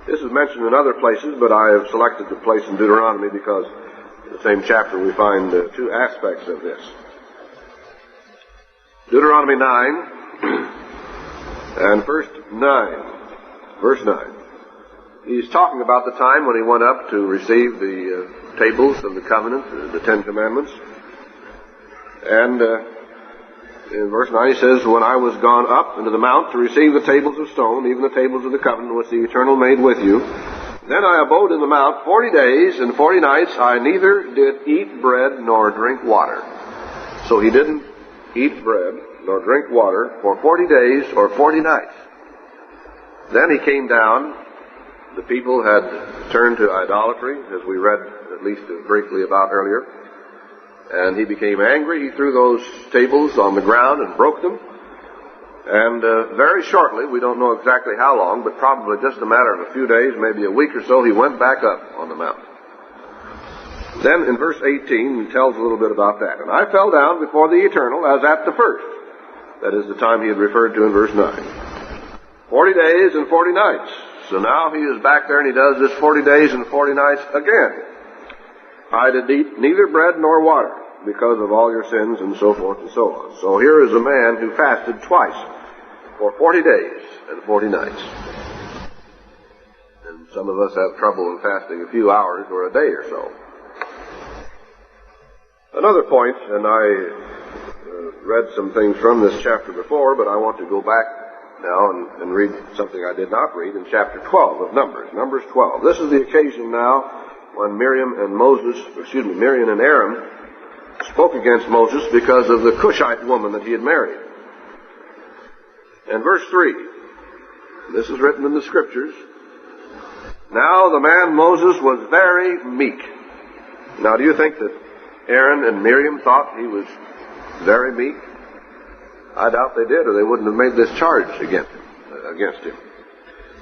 S1: This is mentioned in other places, but I have selected the place in Deuteronomy because in the same chapter we find two aspects of this. Deuteronomy 9 and verse 9. He's talking about the time when he went up to receive the tables of the covenant, the Ten Commandments. And in verse 9 he says, When I was gone up into the mount to receive the tables of stone, even the tables of the covenant which the Eternal made with you, then I abode in the mount 40 days and 40 nights. I neither did eat bread nor drink water. So he didn't eat bread nor drink water for 40 days or 40 nights. Then he came down. The people had turned to idolatry, as we read at least briefly about earlier. And he became angry. He threw those tables on the ground and broke them. And very shortly, we don't know exactly how long, but probably just a matter of a few days, maybe a week or so, he went back up on the mountain. Then in verse 18, he tells a little bit about that. And I fell down before the Eternal as at the first. That is the time he had referred to in verse 9. 40 days and 40 nights. So now he is back there and he does this 40 days and 40 nights again. I did eat neither bread nor water because of all your sins, and so forth and so on. So here is a man who fasted twice for 40 days and 40 nights. And some of us have trouble in fasting a few hours or a day or so. Another point, and I read some things from this chapter before, but I want to go back now and read something I did not read in chapter 12 of Numbers. Numbers 12. This is the occasion now when Miriam and Aaron spoke against Moses because of the Cushite woman that he had married. And verse 3, this is written in the Scriptures, Now the man Moses was very meek. Now do you think that Aaron and Miriam thought he was very meek? I doubt they did, or they wouldn't have made this charge against him.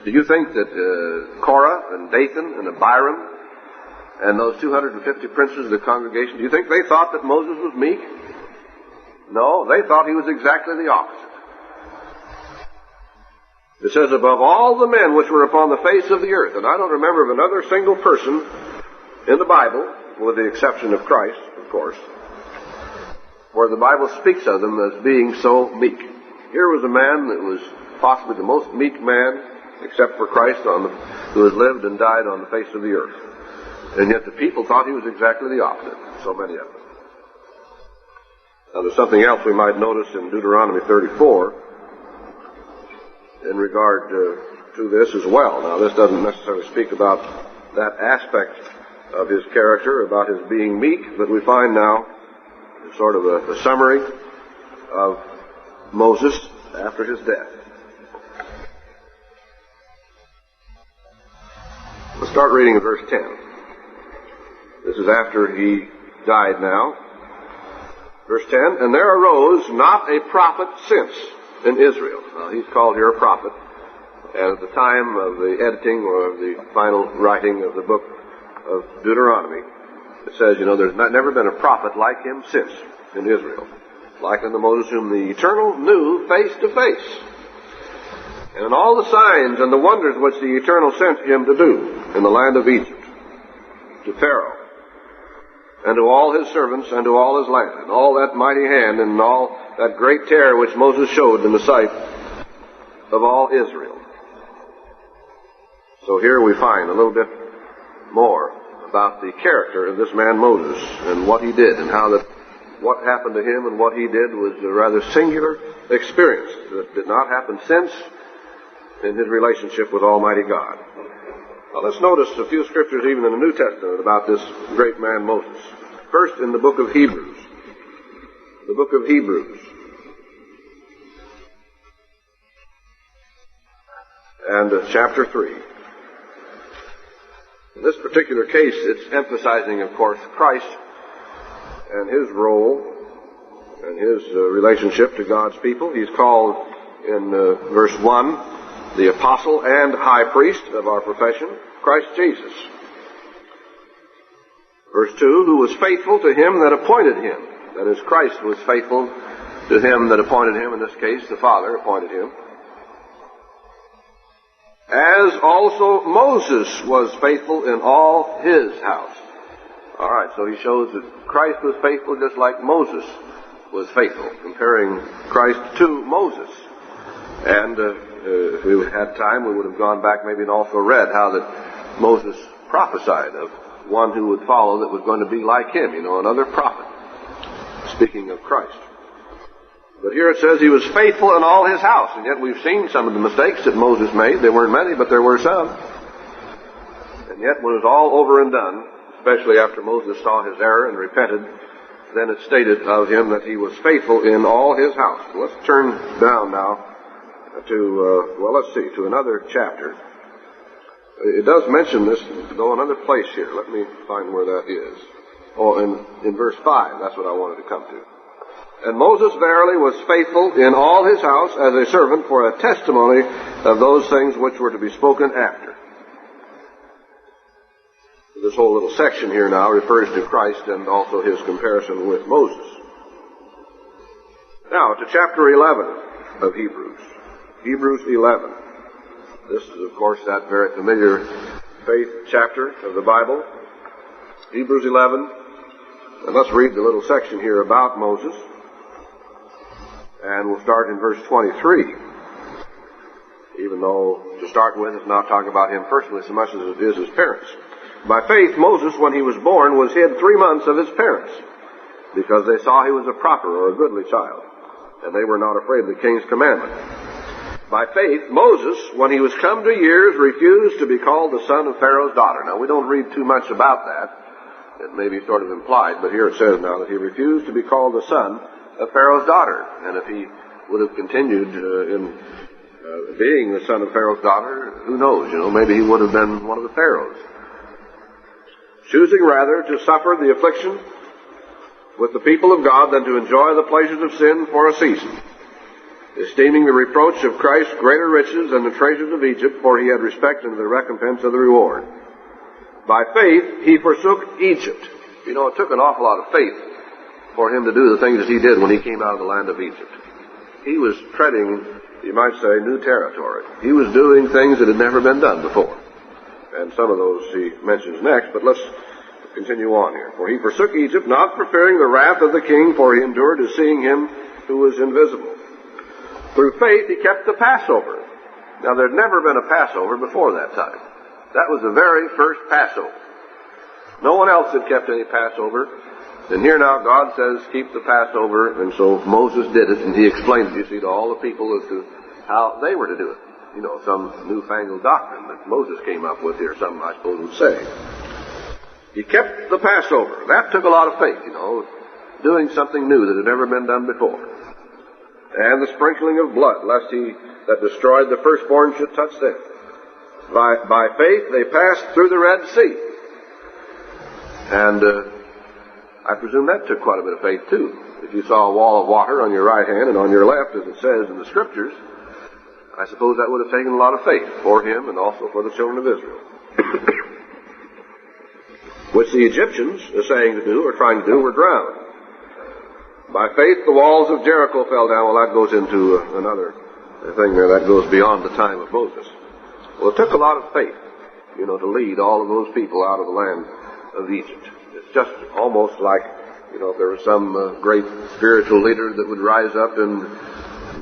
S1: Do you think that Korah and Dathan and Abiram and those 250 princes of the congregation, do you think they thought that Moses was meek? No, they thought he was exactly the opposite. It says, above all the men which were upon the face of the earth. And I don't remember of another single person in the Bible, with the exception of Christ, of course, where the Bible speaks of them as being so meek. Here was a man that was possibly the most meek man, except for Christ, who has lived and died on the face of the earth. And yet the people thought he was exactly the opposite, so many of them. Now there's something else we might notice in Deuteronomy 34 in regard to this as well. Now this doesn't necessarily speak about that aspect of his character about his being meek, but we find now sort of a summary of Moses after his death. Let's start reading in verse 10. This is after he died now. Verse 10, and there arose not a prophet since in Israel. Now, he's called here a prophet. And at the time of the editing or the final writing of the book of Deuteronomy, it says, there's never been a prophet like him since in Israel, like unto Moses, whom the Eternal knew face to face. And in all the signs and the wonders which the Eternal sent him to do in the land of Egypt, to Pharaoh, and to all his servants, and to all his land, and all that mighty hand, and all that great terror which Moses showed in the sight of all Israel. So here we find a little bit more about the character of this man Moses, and what he did, and how that what happened to him and what he did was a rather singular experience that did not happen since in his relationship with Almighty God. Now let's notice a few scriptures even in the New Testament about this great man Moses. First in the book of Hebrews. The book of Hebrews. And chapter 3. In this particular case, it's emphasizing, of course, Christ and his role and his relationship to God's people. He's called in verse 1, the apostle and high priest of our profession, Christ Jesus. Verse 2, who was faithful to him that appointed him. That is, Christ was faithful to him that appointed him. In this case, the Father appointed him. As also Moses was faithful in all his house. All right, so he shows that Christ was faithful just like Moses was faithful, comparing Christ to Moses. And if we had time, we would have gone back maybe and also read how that Moses prophesied of one who would follow that was going to be like him, another prophet, speaking of Christ. But here it says he was faithful in all his house, and yet we've seen some of the mistakes that Moses made. There weren't many, but there were some. And yet when it was all over and done, especially after Moses saw his error and repented, then it stated of him that he was faithful in all his house. So let's turn down now to another chapter. It does mention this, though, another place here. Let me find where that is. Oh, in verse 5, that's what I wanted to come to. And Moses verily was faithful in all his house as a servant for a testimony of those things which were to be spoken after. This whole little section here now refers to Christ and also his comparison with Moses. Now to chapter 11 of Hebrews. Hebrews 11. This is, of course, that very familiar faith chapter of the Bible. Hebrews 11. And let's read the little section here about Moses. And we'll start in verse 23. Even though, to start with, it's not talking about him personally so much as it is his parents. By faith, Moses, when he was born, was hid 3 months of his parents, because they saw he was a proper or a goodly child, and they were not afraid of the king's commandment. By faith, Moses, when he was come to years, refused to be called the son of Pharaoh's daughter. Now, we don't read too much about that. It may be sort of implied, but here it says now that he refused to be called the son of Pharaoh's daughter. And if he would have continued in being the son of Pharaoh's daughter, who knows, maybe he would have been one of the pharaohs. Choosing rather to suffer the affliction with the people of God than to enjoy the pleasures of sin for a season, esteeming the reproach of Christ greater riches than the treasures of Egypt, for he had respect unto the recompense of the reward. By faith he forsook Egypt. It took an awful lot of faith for him to do the things that he did when he came out of the land of Egypt. He was treading, you might say, new territory. He was doing things that had never been done before. And some of those he mentions next, but let's continue on here. For he forsook Egypt, not for fearing the wrath of the king, for he endured as seeing him who was invisible. Through faith he kept the Passover. Now there'd never been a Passover before that time. That was the very first Passover. No one else had kept any Passover. And here now God says, keep the Passover, and so Moses did it, and he explained it, you see, to all the people as to how they were to do it. some newfangled doctrine that Moses came up with here, some I suppose would say. He kept the Passover. That took a lot of faith, doing something new that had never been done before. And the sprinkling of blood, lest he that destroyed the firstborn should touch them. By faith they passed through the Red Sea. And I presume that took quite a bit of faith too. If you saw a wall of water on your right hand and on your left, as it says in the Scriptures, I suppose that would have taken a lot of faith for him and also for the children of Israel. Which the Egyptians are saying to do, or trying to do, were drowned. By faith the walls of Jericho fell down. Well, that goes into another thing there. That goes beyond the time of Moses. Well, it took a lot of faith, to lead all of those people out of the land of Egypt. It's just almost like, if there was some great spiritual leader that would rise up in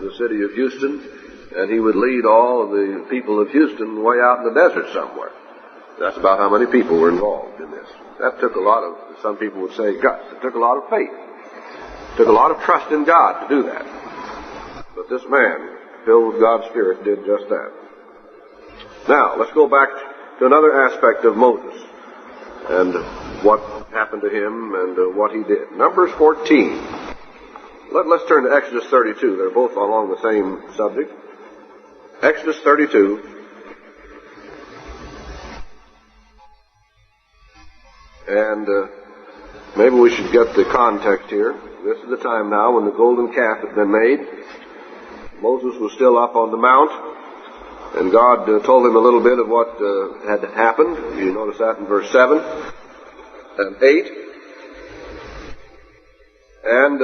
S1: the city of Houston, and he would lead all of the people of Houston way out in the desert somewhere. That's about how many people were involved in this. That took a lot of, some people would say, guts. It took a lot of faith. It took a lot of trust in God to do that. But this man, filled with God's Spirit, did just that. Now, let's go back to another aspect of Moses and what happened to him and what he did. Numbers 14. Let's turn to Exodus 32. They're both along the same subject. Exodus 32. And maybe we should get the context here. This is the time now when the golden calf had been made. Moses was still up on the mount, and God told him a little bit of what had happened. You notice that in verse 7 and 8. And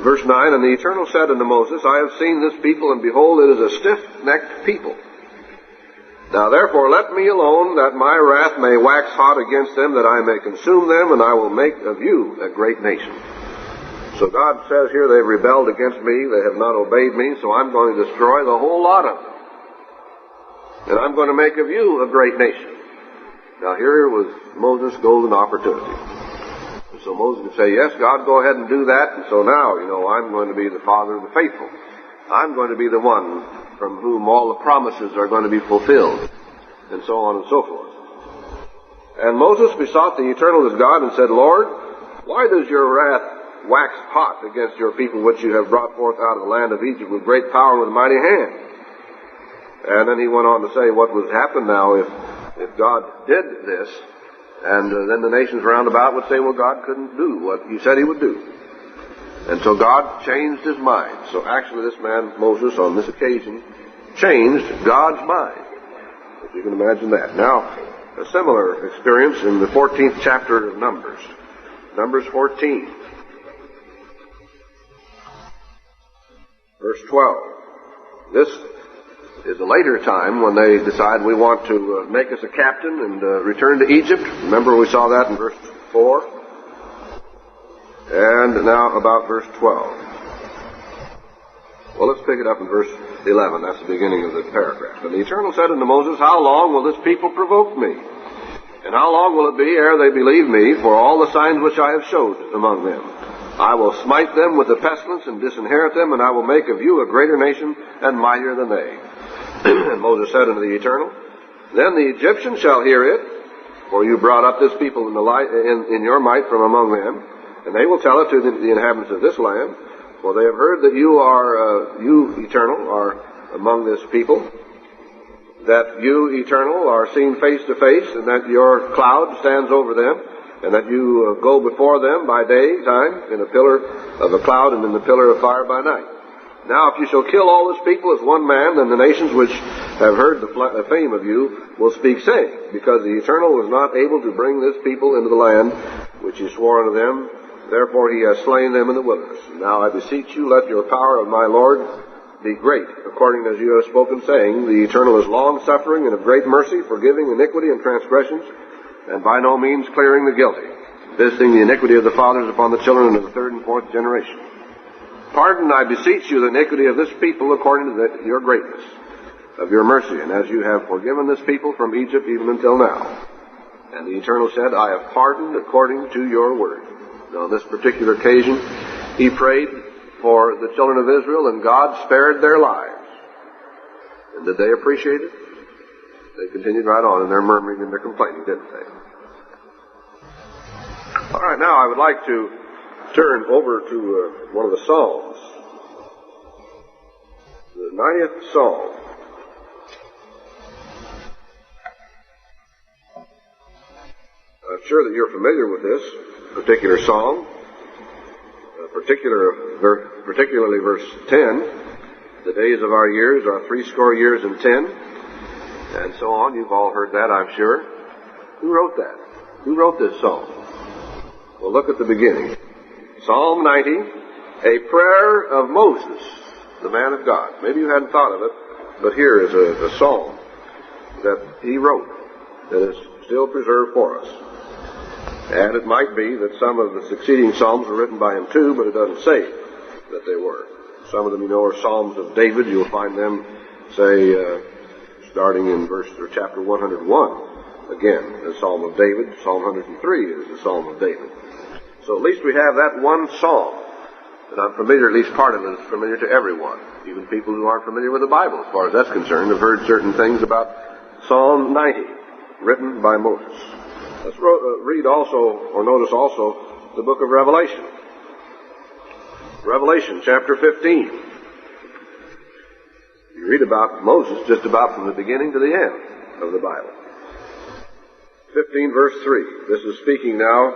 S1: verse 9, and the Eternal said unto Moses, I have seen this people, and behold, it is a stiff-necked people. Now therefore let me alone, that my wrath may wax hot against them, that I may consume them, and I will make of you a great nation. So God says here, they've rebelled against me, they have not obeyed me, so I'm going to destroy the whole lot of them. And I'm going to make of you a great nation. Now here was Moses' golden opportunity. And so Moses could say, yes, God, go ahead and do that, and so now, I'm going to be the father of the faithful. I'm going to be the one from whom all the promises are going to be fulfilled, and so on and so forth. And Moses besought the Eternal his God and said, Lord, why does your wrath wax hot against your people which you have brought forth out of the land of Egypt with great power and with a mighty hand? And then he went on to say what would happen now if God did this, and then the nations round about would say, well, God couldn't do what he said he would do. And so God changed his mind. So actually this man, Moses, on this occasion, changed God's mind. If you can imagine that. Now, a similar experience in the 14th chapter of Numbers. Numbers 14. Verse 12. This is a later time when they decide we want to make us a captain and return to Egypt. Remember we saw that in verse 4. And now about verse 12. Well, let's pick it up in verse 11. That's the beginning of the paragraph. And the Eternal said unto Moses, how long will this people provoke me? And how long will it be ere they believe me for all the signs which I have showed among them? I will smite them with the pestilence and disinherit them, and I will make of you a greater nation and mightier than they. And Moses said unto the Eternal, then the Egyptians shall hear it, for you brought up this people in your might from among them. And they will tell it to the inhabitants of this land, for they have heard that you, Eternal, are among this people, that you, Eternal, are seen face to face, and that your cloud stands over them, and that you go before them by daytime in a pillar of a cloud and in the pillar of fire by night. Now if you shall kill all this people as one man, then the nations which have heard the fame of you will speak, saying, because the Eternal was not able to bring this people into the land which he swore unto them, therefore he has slain them in the wilderness. Now I beseech you, let your power of my Lord be great, according as you have spoken, saying, the Eternal is long-suffering and of great mercy, forgiving iniquity and transgressions, and by no means clearing the guilty, visiting the iniquity of the fathers upon the children of the third and fourth generation. Pardon, I beseech you, the iniquity of this people according to your greatness of your mercy, and as you have forgiven this people from Egypt even until now. And the Eternal said, I have pardoned according to your word. Now, on this particular occasion, he prayed for the children of Israel, and God spared their lives. And did they appreciate it? They continued right on in their murmuring and their complaining, didn't they? All right, now I would like to turn over to one of the Psalms. The 90th Psalm. I'm sure that you're familiar with this particular song, particularly verse 10. The days of our years are 80 years and 10, and so on. You've all heard that, I'm sure. Who wrote that? Who wrote this song? Well, look at the beginning. Psalm 90, a prayer of Moses, the man of God. Maybe you hadn't thought of it, but here is a psalm that he wrote that is still preserved for us. And it might be that some of the succeeding psalms were written by him too, but it doesn't say that they were. Some of them, you know, are Psalms of David. You'll find them, say, starting in chapter 101. Again, the Psalm of David. Psalm 103 is the Psalm of David. So at least we have that one psalm. And I'm familiar, at least part of it is familiar to everyone. Even people who aren't familiar with the Bible, as far as that's concerned, have heard certain things about Psalm 90, written by Moses. Let's read also, or notice also, the book of Revelation. Revelation chapter 15. You read about Moses just about from the beginning to the end of the Bible. 15 verse 3. This is speaking now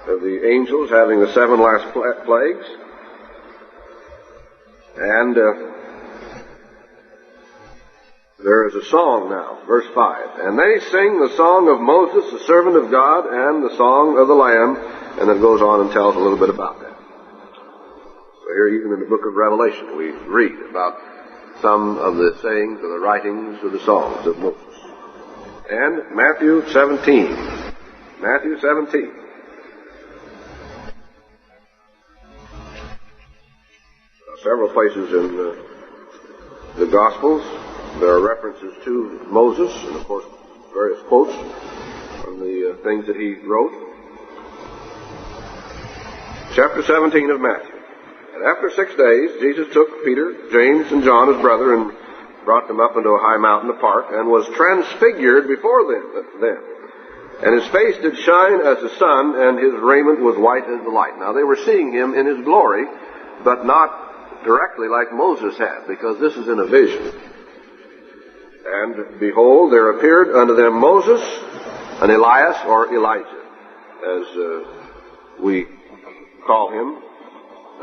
S1: of the angels having the 7 last plagues. And there is a song now, verse 5. And they sing the song of Moses, the servant of God, and the song of the Lamb. And it goes on and tells a little bit about that. So here, even in the book of Revelation, we read about some of the sayings or the writings of the songs of Moses. And Matthew 17. Matthew 17. Several places in the Gospels, there are references to Moses, and of course, various quotes from the things that he wrote. Chapter 17 of Matthew. And after 6 days, Jesus took Peter, James, and John, his brother, and brought them up into a high mountain apart, and was transfigured before them. And his face did shine as the sun, and his raiment was white as the light. Now they were seeing him in his glory, but not directly like Moses had, because this is in a vision. And behold, there appeared unto them Moses and Elias, or Elijah, as we call him.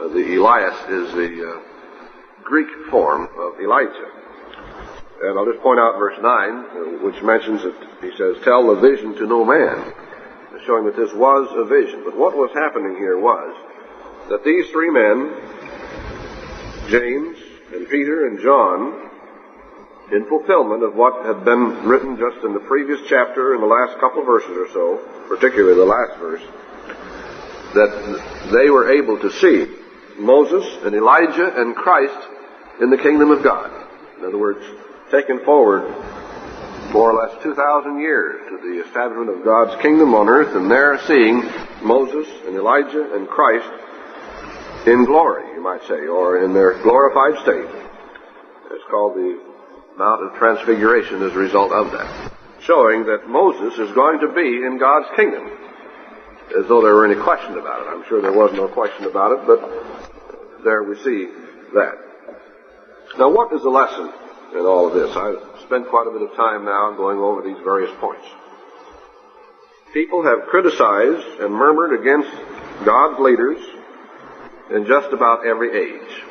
S1: The Elias is the Greek form of Elijah. And I'll just point out verse 9, which mentions that he says, tell the vision to no man, showing that this was a vision. But what was happening here was that these 3 men, James and Peter and John, in fulfillment of what had been written just in the previous chapter in the last couple of verses or so, particularly the last verse, that they were able to see Moses and Elijah and Christ in the kingdom of God. In other words, taken forward more or less 2,000 years to the establishment of God's kingdom on earth, and there seeing Moses and Elijah and Christ in glory, you might say, or in their glorified state. It's called the Mount of Transfiguration as a result of that, showing that Moses is going to be in God's kingdom, as though there were any question about it. I'm sure there was no question about it, but there we see that. Now, what is the lesson in all of this? I've spent quite a bit of time now going over these various points. People have criticized and murmured against God's leaders in just about every age.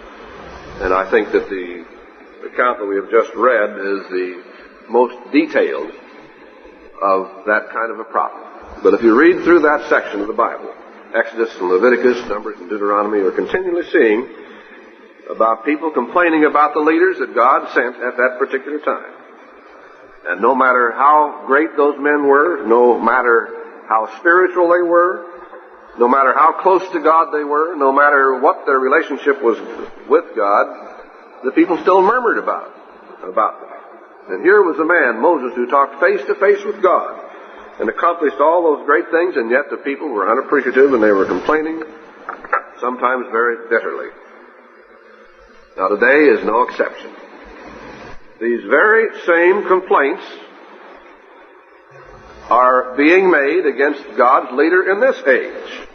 S1: And I think that the account that we have just read is the most detailed of that kind of a problem. But if you read through that section of the Bible, Exodus and Leviticus, Numbers and Deuteronomy, you're continually seeing about people complaining about the leaders that God sent at that particular time. And no matter how great those men were, no matter how spiritual they were, no matter how close to God they were, no matter what their relationship was with God, the people still murmured about them. And here was a man, Moses, who talked face to face with God and accomplished all those great things, and yet the people were unappreciative and they were complaining, sometimes very bitterly. Now today is no exception. these very same complaints are being made against God's leader in this age.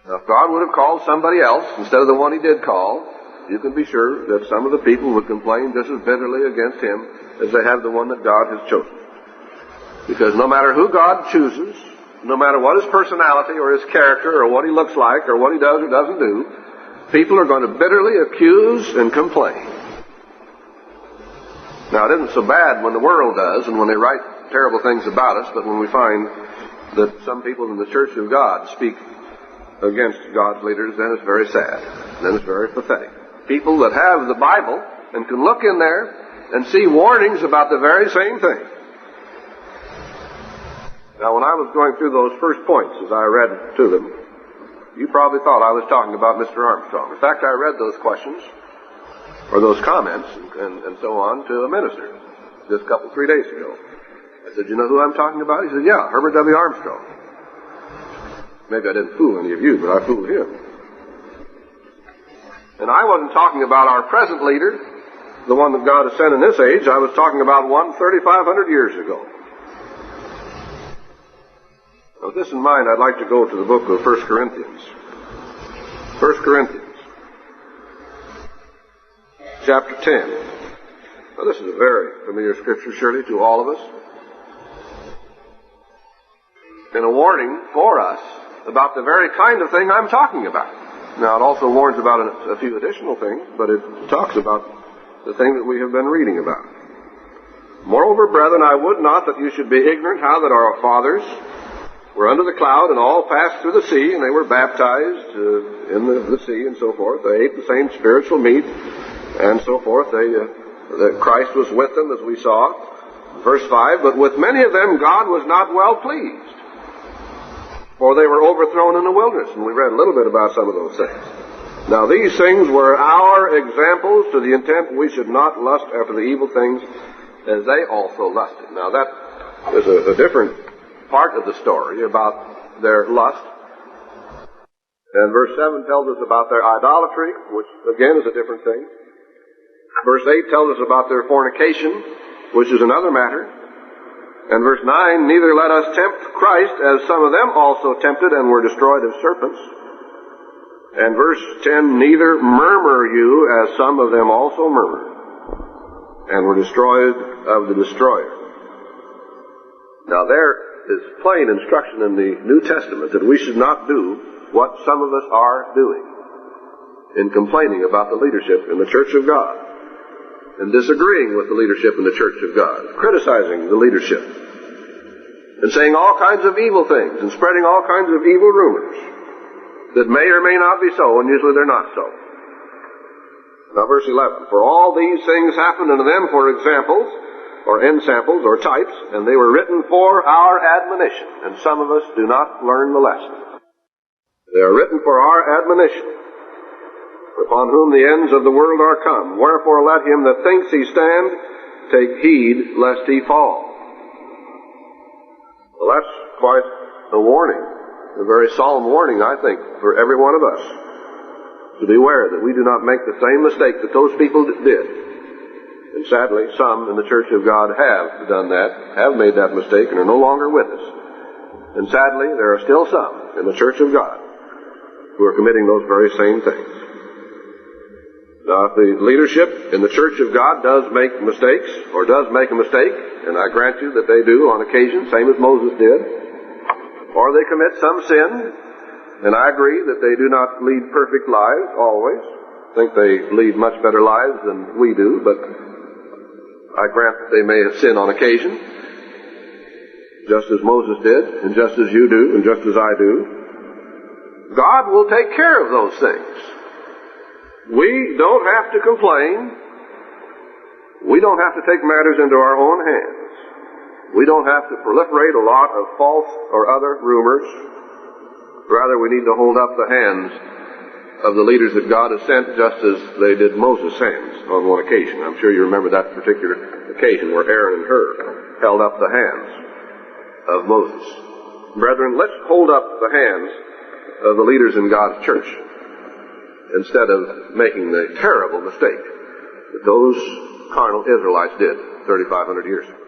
S1: Now, if God would have called somebody else instead of the one he did call, you can be sure that some of the people would complain just as bitterly against him as they have the one that God has chosen. Because no matter who God chooses, no matter what his personality or his character or what he looks like or what he does or doesn't do, people are going to bitterly accuse and complain. Now, it isn't so bad when the world does and when they write terrible things about us, but when we find that some people in the Church of God speak against God's leaders, then it's very sad. Then it's very pathetic. People that have the Bible and can look in there and see warnings about the very same thing. Now, when I was going through those first points as I read to them, you probably thought I was talking about Mr. Armstrong. In fact, I read those questions or those comments and so on to a minister just 3 days ago. I said, you know who I'm talking about? He said, yeah, Herbert W. Armstrong. Maybe I didn't fool any of you, but I fooled him. And I wasn't talking about our present leader, the one that God has sent in this age. I was talking about one 3,500 years ago. With this in mind, I'd like to go to the book of 1 Corinthians. 1 Corinthians, chapter 10. Now, this is a very familiar scripture, surely, to all of us. And a warning for us about the very kind of thing I'm talking about. Now, it also warns about a few additional things, but it talks about the thing that we have been reading about. Moreover, brethren, I would not that you should be ignorant how that our fathers were under the cloud and all passed through the sea, and they were baptized in the sea and so forth. They ate the same spiritual meat and so forth. That Christ was with them, as we saw. Verse 5, but with many of them God was not well pleased, for they were overthrown in the wilderness. And we read a little bit about some of those things. Now these things were our examples to the intent we should not lust after the evil things as they also lusted. Now that is a different part of the story about their lust. And verse 7 tells us about their idolatry, which again is a different thing. Verse 8 tells us about their fornication, which is another matter. And verse 9, neither let us tempt Christ, as some of them also tempted and were destroyed of serpents. And verse 10, neither murmur you, as some of them also murmured, and were destroyed of the destroyer. Now there is plain instruction in the New Testament that we should not do what some of us are doing in complaining about the leadership in the Church of God, and disagreeing with the leadership in the Church of God, criticizing the leadership, and saying all kinds of evil things, and spreading all kinds of evil rumors that may or may not be so, and usually they're not so. Now verse 11, for all these things happened unto them for examples, or ensamples, or types, and they were written for our admonition. And some of us do not learn the lesson. They are written for our admonition, upon whom the ends of the world are come. Wherefore let him that thinks he stand take heed lest he fall. Well, that's quite a warning, a very solemn warning, I think, for every one of us, to beware that we do not make the same mistake that those people did. And sadly, some in the Church of God have done that, have made that mistake, and are no longer with us. And sadly, there are still some in the Church of God who are committing those very same things. Now, if the leadership in the Church of God does make mistakes, or does make a mistake, and I grant you that they do on occasion, same as Moses did, or they commit some sin, and I agree that they do not lead perfect lives always. I think they lead much better lives than we do, but I grant that they may have sinned on occasion, just as Moses did, and just as you do, and just as I do. God will take care of those things. We don't have to complain. We don't have to take matters into our own hands. We don't have to proliferate a lot of false or other rumors. Rather, we need to hold up the hands of the leaders that God has sent, just as they did Moses' hands on one occasion. I'm sure you remember that particular occasion where Aaron and Hur held up the hands of Moses. Brethren, let's hold up the hands of the leaders in God's church instead of making the terrible mistake that those carnal Israelites did 3,500 years ago.